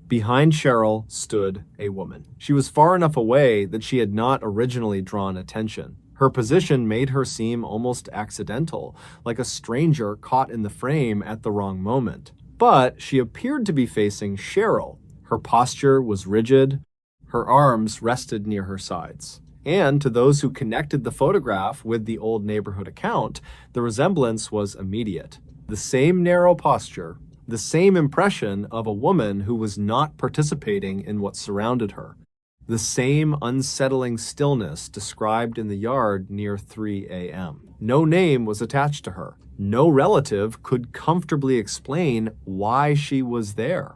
Behind Cheryl stood a woman. She was far enough away that she had not originally drawn attention. Her position made her seem almost accidental, like a stranger caught in the frame at the wrong moment. But she appeared to be facing Cheryl. Her posture was rigid. Her arms rested near her sides. And to those who connected the photograph with the old neighborhood account, the resemblance was immediate. The same narrow posture, the same impression of a woman who was not participating in what surrounded her. The same unsettling stillness described in the yard near 3 a.m. No name was attached to her. No relative could comfortably explain why she was there.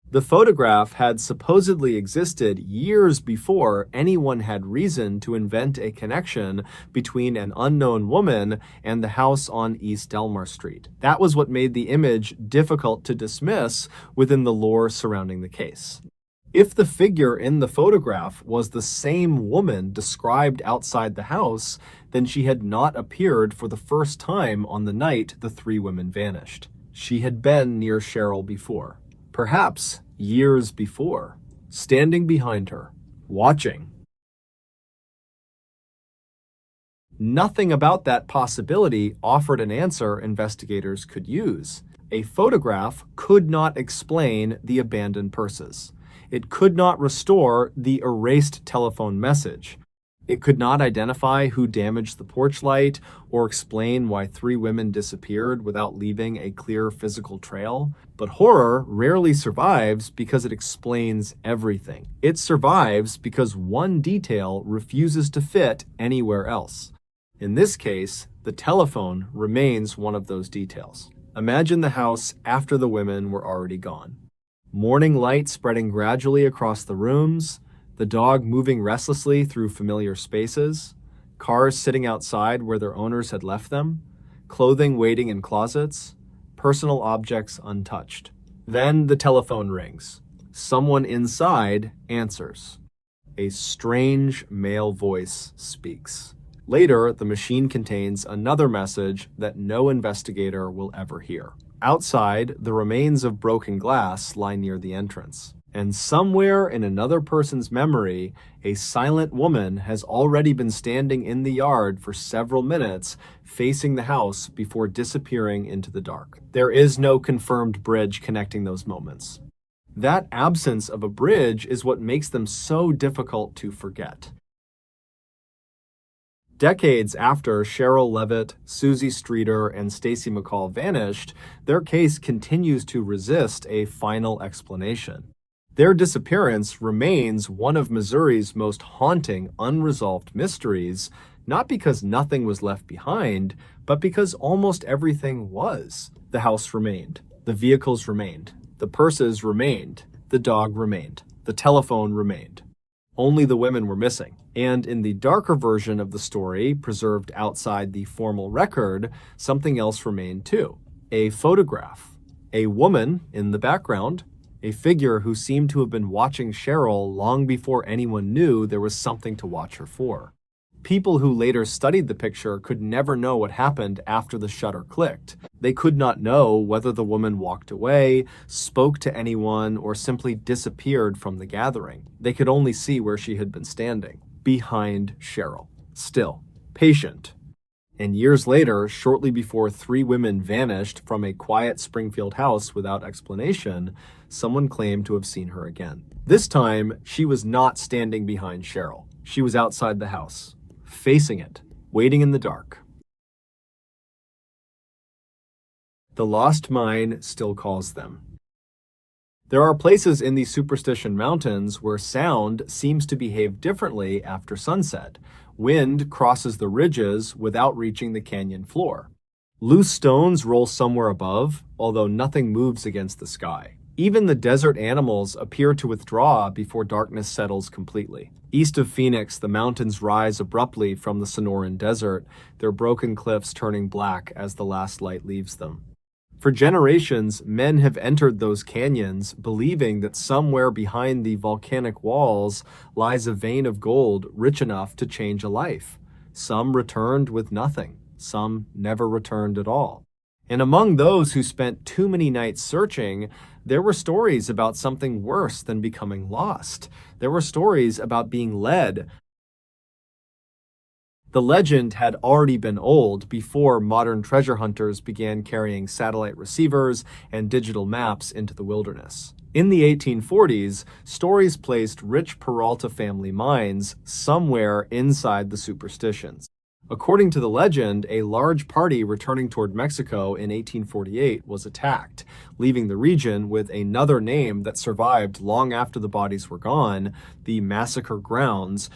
The photograph had supposedly existed years before anyone had reason to invent a connection between an unknown woman and the house on East Delmar Street. That was what made the image difficult to dismiss within the lore surrounding the case. If the figure in the photograph was the same woman described outside the house, then she had not appeared for the first time on the night the three women vanished. She had been near Cheryl before, perhaps years before, standing behind her, watching. Nothing about that possibility offered an answer investigators could use. A photograph could not explain the abandoned purses. It could not restore the erased telephone message. It could not identify who damaged the porch light or explain why three women disappeared without leaving a clear physical trail. But horror rarely survives because it explains everything. It survives because one detail refuses to fit anywhere else. In this case, the telephone remains one of those details. Imagine the house after the women were already gone. Morning light spreading gradually across the rooms, the dog moving restlessly through familiar spaces, cars sitting outside where their owners had left them, clothing waiting in closets, personal objects untouched. Then the telephone rings. Someone inside answers. A strange male voice speaks. Later, the machine contains another message that no investigator will ever hear. Outside, the remains of broken glass lie near the entrance. And somewhere in another person's memory, a silent woman has already been standing in the yard for several minutes, facing the house before disappearing into the dark. There is no confirmed bridge connecting those moments. That absence of a bridge is what makes them so difficult to forget. Decades after Cheryl Levitt, Susie Streeter, and Stacy McCall vanished, their case continues to resist a final explanation. Their disappearance remains one of Missouri's most haunting unresolved mysteries, not because nothing was left behind, but because almost everything was. The house remained. The vehicles remained. The purses remained. The dog remained. The telephone remained. Only the women were missing. And in the darker version of the story, preserved outside the formal record, something else remained too. A photograph. A woman in the background. A figure who seemed to have been watching Cheryl long before anyone knew there was something to watch her for. People who later studied the picture could never know what happened after the shutter clicked. They could not know whether the woman walked away, spoke to anyone, or simply disappeared from the gathering. They could only see where she had been standing, behind Cheryl, still, patient. And years later, shortly before three women vanished from a quiet Springfield house without explanation, someone claimed to have seen her again. This time, she was not standing behind Cheryl. She was outside the house, facing it, waiting in the dark. The lost mine still calls them. There are places in the Superstition Mountains where sound seems to behave differently after sunset. Wind crosses the ridges without reaching the canyon floor. Loose stones roll somewhere above, although nothing moves against the sky. Even the desert animals appear to withdraw before darkness settles completely. East of Phoenix, the mountains rise abruptly from the Sonoran Desert, their broken cliffs turning black as the last light leaves them. For generations, men have entered those canyons believing that somewhere behind the volcanic walls lies a vein of gold rich enough to change a life. Some returned with nothing. Some never returned at all. And among those who spent too many nights searching, there were stories about something worse than becoming lost. There were stories about being led The legend had already been old before modern treasure hunters began carrying satellite receivers and digital maps into the wilderness. In the 1840s, stories placed rich Peralta family mines somewhere inside the superstitions. According to the legend, a large party returning toward Mexico in 1848 was attacked, leaving the region with another name that survived long after the bodies were gone, the Massacre Grounds.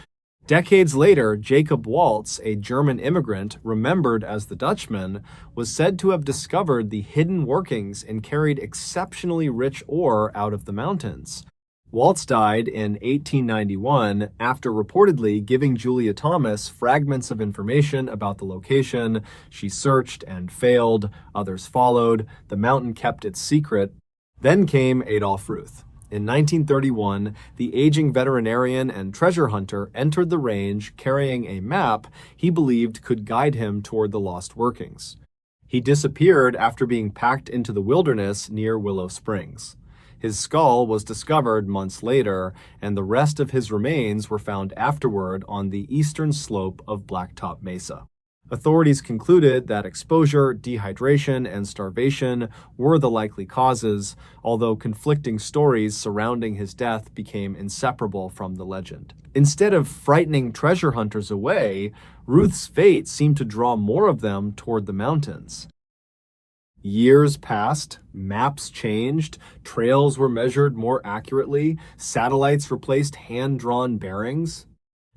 Decades later, Jacob Waltz, a German immigrant remembered as the Dutchman, was said to have discovered the hidden workings and carried exceptionally rich ore out of the mountains. Waltz died in 1891 after reportedly giving Julia Thomas fragments of information about the location. She searched and failed. Others followed. The mountain kept its secret. Then came Adolf Ruth. In 1931, the aging veterinarian and treasure hunter entered the range carrying a map he believed could guide him toward the lost workings. He disappeared after being packed into the wilderness near Willow Springs. His skull was discovered months later, and the rest of his remains were found afterward on the eastern slope of Blacktop Mesa. Authorities concluded that exposure, dehydration, and starvation were the likely causes, although conflicting stories surrounding his death became inseparable from the legend. Instead of frightening treasure hunters away, Ruth's fate seemed to draw more of them toward the mountains. Years passed, maps changed, trails were measured more accurately, satellites replaced hand-drawn bearings.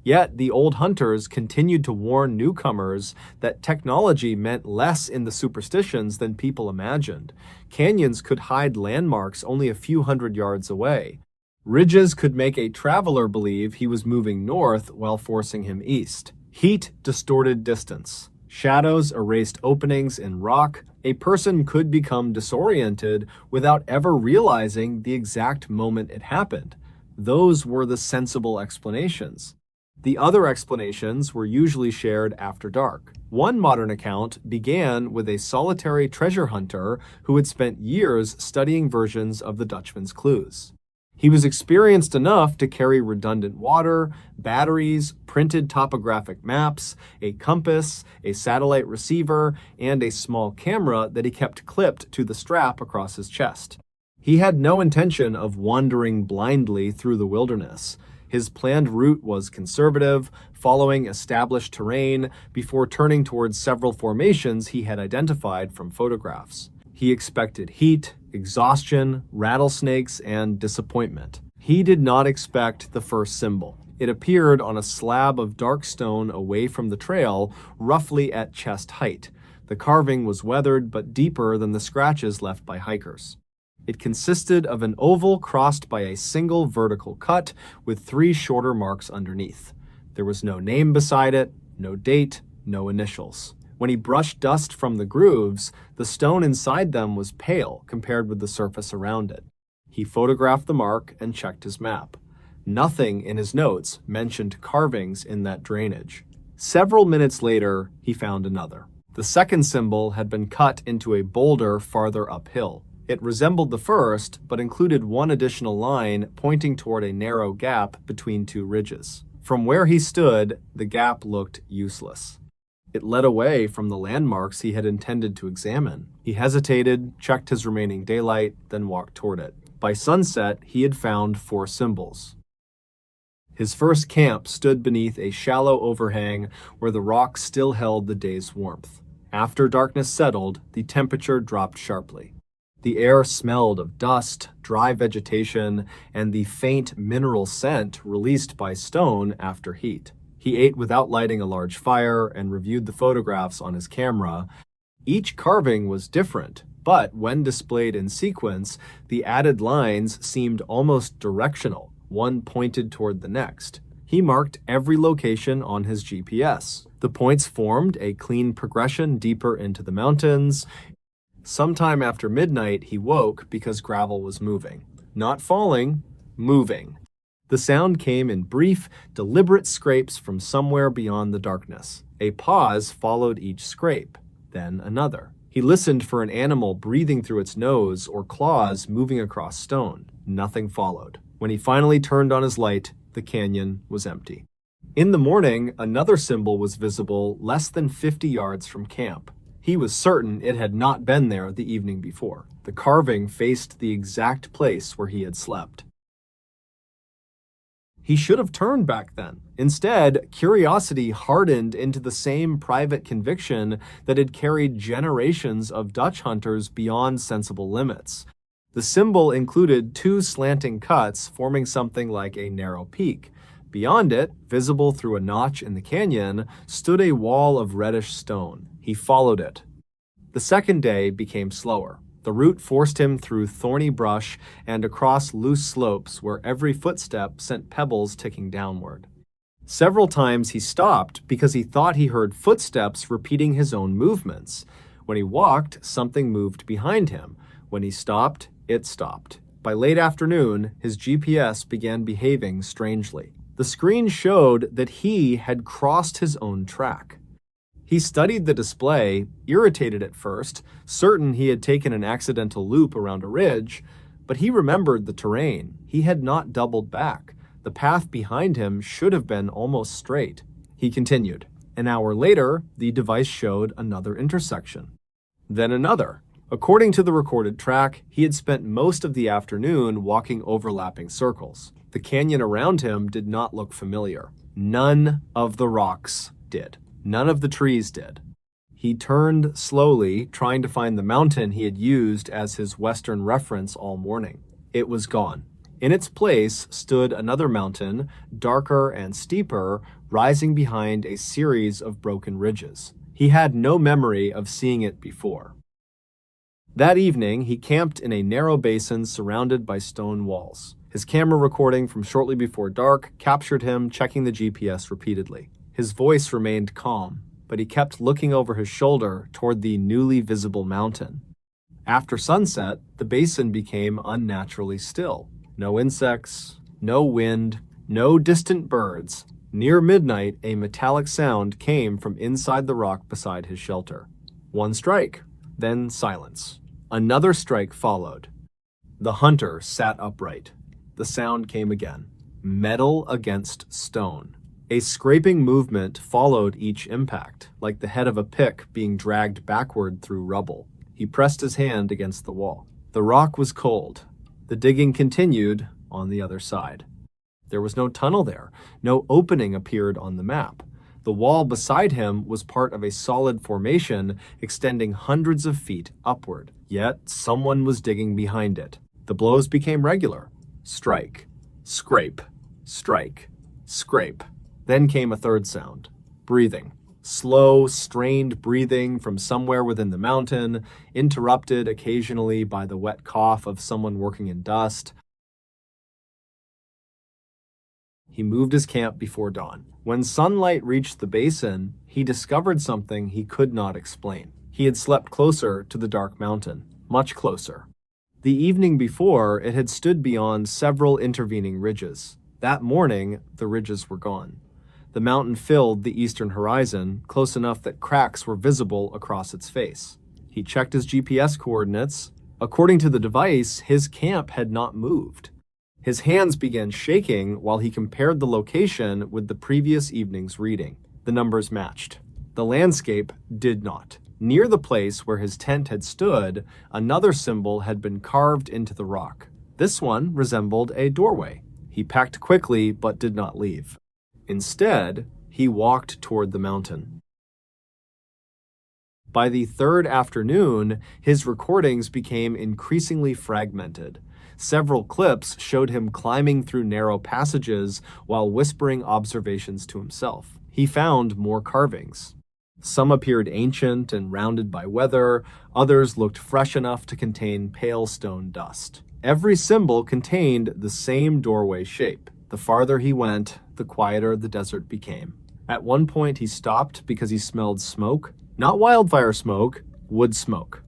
Yet the old hunters continued to warn newcomers that technology meant less in the superstitions than people imagined. Canyons could hide landmarks only a few hundred yards away. Ridges could make a traveler believe he was moving north while forcing him east. Heat distorted distance. Shadows erased openings in rock. A person could become disoriented without ever realizing the exact moment it happened. Those were the sensible explanations. The other explanations were usually shared after dark. One modern account began with a solitary treasure hunter who had spent years studying versions of the Dutchman's clues. He was experienced enough to carry redundant water, batteries, printed topographic maps, a compass, a satellite receiver, and a small camera that he kept clipped to the strap across his chest. He had no intention of wandering blindly through the wilderness. His planned route was conservative, following established terrain before turning towards several formations he had identified from photographs. He expected heat, exhaustion, rattlesnakes, and disappointment. He did not expect the first symbol. It appeared on a slab of dark stone away from the trail, roughly at chest height. The carving was weathered but deeper than the scratches left by hikers. It consisted of an oval crossed by a single vertical cut with 3 shorter marks underneath. There was no name beside it, no date, no initials. When he brushed dust from the grooves, the stone inside them was pale compared with the surface around it. He photographed the mark and checked his map. Nothing in his notes mentioned carvings in that drainage. Several minutes later, he found another. The second symbol had been cut into a boulder farther uphill. It resembled the first, but included one additional line pointing toward a narrow gap between 2 ridges. From where he stood, the gap looked useless. It led away from the landmarks he had intended to examine. He hesitated, checked his remaining daylight, then walked toward it. By sunset, he had found 4 symbols. His first camp stood beneath a shallow overhang where the rock still held the day's warmth. After darkness settled, the temperature dropped sharply. The air smelled of dust, dry vegetation, and the faint mineral scent released by stone after heat. He ate without lighting a large fire and reviewed the photographs on his camera. Each carving was different, but when displayed in sequence, the added lines seemed almost directional. One pointed toward the next. He marked every location on his GPS. The points formed a clean progression deeper into the mountains. Sometime after midnight, he woke because gravel was moving. Not falling, moving. The sound came in brief, deliberate scrapes from somewhere beyond the darkness. A pause followed each scrape, then another. He listened for an animal breathing through its nose or claws moving across stone. Nothing followed. When he finally turned on his light, the canyon was empty. In the morning, another symbol was visible less than 50 yards from camp. He was certain it had not been there the evening before. The carving faced the exact place where he had slept. He should have turned back then. Instead, curiosity hardened into the same private conviction that had carried generations of Dutch hunters beyond sensible limits. The symbol included two slanting cuts forming something like a narrow peak. Beyond it, visible through a notch in the canyon, stood a wall of reddish stone. He followed it. The second day became slower. The route forced him through thorny brush and across loose slopes where every footstep sent pebbles ticking downward. Several times he stopped because he thought he heard footsteps repeating his own movements. When he walked, something moved behind him. When he stopped, it stopped. By late afternoon, his GPS began behaving strangely. The screen showed that he had crossed his own track. He studied the display, irritated at first, certain he had taken an accidental loop around a ridge, but he remembered the terrain. He had not doubled back. The path behind him should have been almost straight. He continued. An hour later, the device showed another intersection. Then another. According to the recorded track, he had spent most of the afternoon walking overlapping circles. The canyon around him did not look familiar. None of the rocks did. None of the trees did. He turned slowly, trying to find the mountain he had used as his western reference all morning. It was gone. In its place stood another mountain, darker and steeper, rising behind a series of broken ridges. He had no memory of seeing it before. That evening, he camped in a narrow basin surrounded by stone walls. His camera recording from shortly before dark captured him checking the GPS repeatedly. His voice remained calm, but he kept looking over his shoulder toward the newly visible mountain. After sunset, the basin became unnaturally still. No insects, no wind, no distant birds. Near midnight, a metallic sound came from inside the rock beside his shelter. One strike, then silence. Another strike followed. The hunter sat upright. The sound came again. Metal against stone. A scraping movement followed each impact, like the head of a pick being dragged backward through rubble. He pressed his hand against the wall. The rock was cold. The digging continued on the other side. There was no tunnel there. No opening appeared on the map. The wall beside him was part of a solid formation extending hundreds of feet upward. Yet someone was digging behind it. The blows became regular. Strike, scrape, strike, scrape. Then came a third sound. Breathing. Slow, strained breathing from somewhere within the mountain, interrupted occasionally by the wet cough of someone working in dust. He moved his camp before dawn. When sunlight reached the basin, he discovered something he could not explain. He had slept closer to the dark mountain, much closer. The evening before, it had stood beyond several intervening ridges. That morning, the ridges were gone. The mountain filled the eastern horizon, close enough that cracks were visible across its face. He checked his GPS coordinates. According to the device, his camp had not moved. His hands began shaking while he compared the location with the previous evening's reading. The numbers matched. The landscape did not. Near the place where his tent had stood, another symbol had been carved into the rock. This one resembled a doorway. He packed quickly but did not leave. Instead, he walked toward the mountain. By the third afternoon, his recordings became increasingly fragmented. Several clips showed him climbing through narrow passages while whispering observations to himself. He found more carvings. Some appeared ancient and rounded by weather, others looked fresh enough to contain pale stone dust. Every symbol contained the same doorway shape. The farther he went, the quieter the desert became. At one point, he stopped because he smelled smoke. Not wildfire smoke, wood smoke.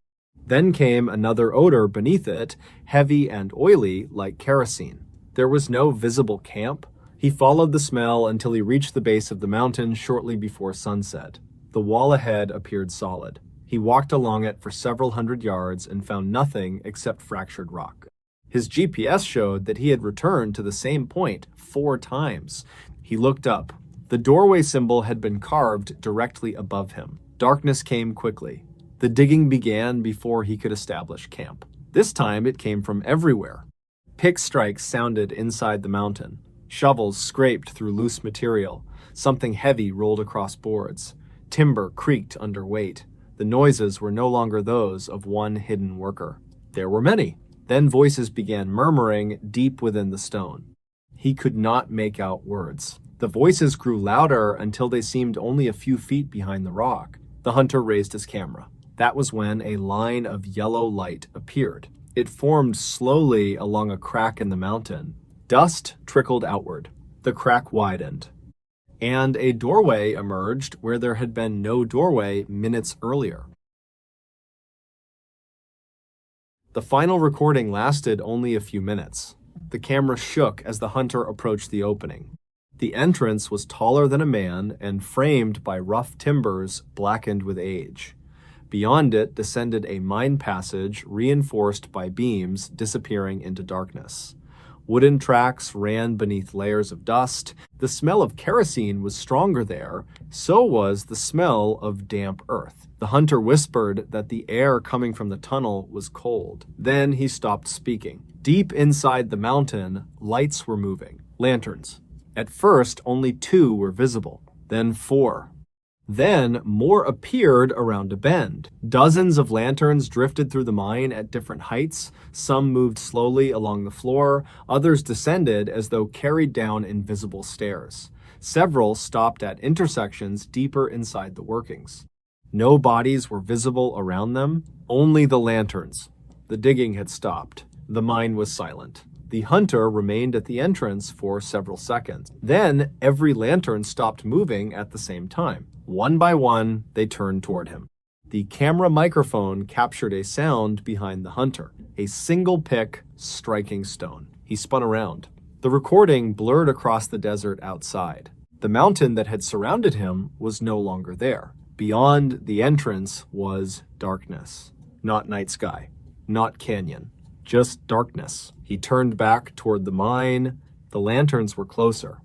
Then came another odor beneath it, heavy and oily like kerosene. There was no visible camp. He followed the smell until he reached the base of the mountain shortly before sunset. The wall ahead appeared solid. He walked along it for several hundred yards and found nothing except fractured rock. His GPS showed that he had returned to the same point 4 times. He looked up. The doorway symbol had been carved directly above him. Darkness came quickly. The digging began before he could establish camp. This time it came from everywhere. Pick strikes sounded inside the mountain. Shovels scraped through loose material. Something heavy rolled across boards. Timber creaked under weight. The noises were no longer those of one hidden worker. There were many. Then voices began murmuring deep within the stone. He could not make out words. The voices grew louder until they seemed only a few feet behind the rock. The hunter raised his camera. That was when a line of yellow light appeared. It formed slowly along a crack in the mountain. Dust trickled outward. The crack widened, and a doorway emerged where there had been no doorway minutes earlier. The final recording lasted only a few minutes. The camera shook as the hunter approached the opening. The entrance was taller than a man and framed by rough timbers blackened with age. Beyond it descended a mine passage reinforced by beams disappearing into darkness. Wooden tracks ran beneath layers of dust. The smell of kerosene was stronger there. So was the smell of damp earth. The hunter whispered that the air coming from the tunnel was cold. Then he stopped speaking. Deep inside the mountain, lights were moving. Lanterns. At first, only 2 were visible. Then 4. Then more appeared around a bend. Dozens of lanterns drifted through the mine at different heights. Some moved slowly along the floor. Others descended as though carried down invisible stairs. Several stopped at intersections deeper inside the workings. No bodies were visible around them, only the lanterns. The digging had stopped. The mine was silent. The hunter remained at the entrance for several seconds. Then every lantern stopped moving at the same time. One by one, they turned toward him. The camera microphone captured a sound behind the hunter, a single pick striking stone. He spun around. The recording blurred across the desert outside. The mountain that had surrounded him was no longer there. Beyond the entrance was darkness. Not night sky, not canyon, just darkness. He turned back toward the mine. The lanterns were closer.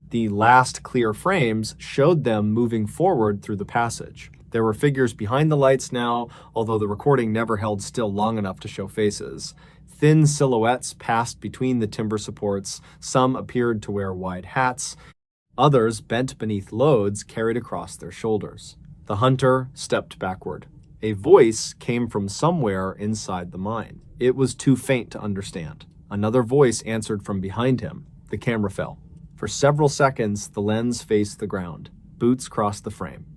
The last clear frames showed them moving forward through the passage. There were figures behind the lights now, although the recording never held still long enough to show faces. Thin silhouettes passed between the timber supports. Some appeared to wear wide hats. Others, bent beneath loads, carried across their shoulders. The hunter stepped backward. A voice came from somewhere inside the mine. It was too faint to understand. Another voice answered from behind him. The camera fell. For several seconds, the lens faced the ground. Boots crossed the frame.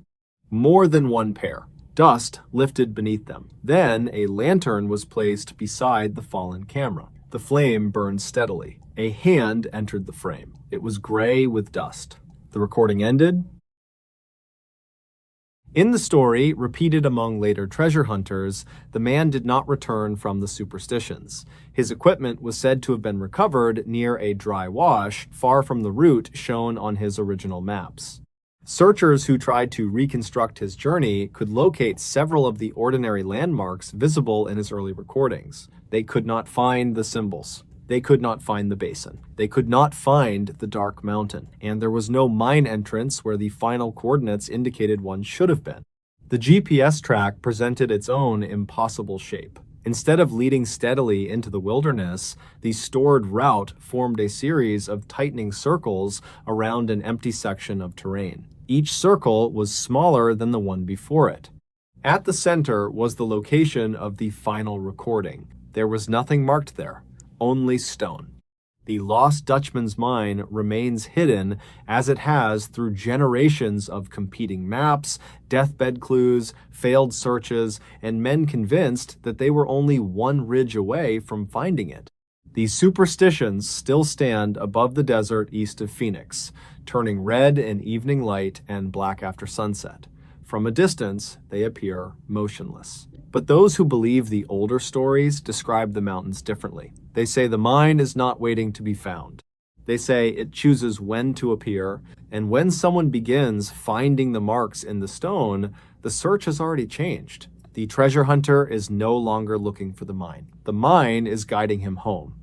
More than one pair. Dust lifted beneath them. Then a lantern was placed beside the fallen camera. The flame burned steadily. A hand entered the frame. It was gray with dust. The recording ended. In the story, repeated among later treasure hunters, the man did not return from the superstitions. His equipment was said to have been recovered near a dry wash, far from the route shown on his original maps. Searchers who tried to reconstruct his journey could locate several of the ordinary landmarks visible in his early recordings. They could not find the symbols. They could not find the basin. They could not find the dark mountain. And there was no mine entrance where the final coordinates indicated one should have been. The GPS track presented its own impossible shape. Instead of leading steadily into the wilderness, the stored route formed a series of tightening circles around an empty section of terrain. Each circle was smaller than the one before it. At the center was the location of the final recording. There was nothing marked there. Only stone. The lost Dutchman's mine remains hidden as it has through generations of competing maps, deathbed clues, failed searches, and men convinced that they were only one ridge away from finding it. These superstitions still stand above the desert east of Phoenix, turning red in evening light and black after sunset. From a distance, they appear motionless. But those who believe the older stories describe the mountains differently. They say the mine is not waiting to be found. They say it chooses when to appear, and when someone begins finding the marks in the stone, the search has already changed. The treasure hunter is no longer looking for the mine. The mine is guiding him home.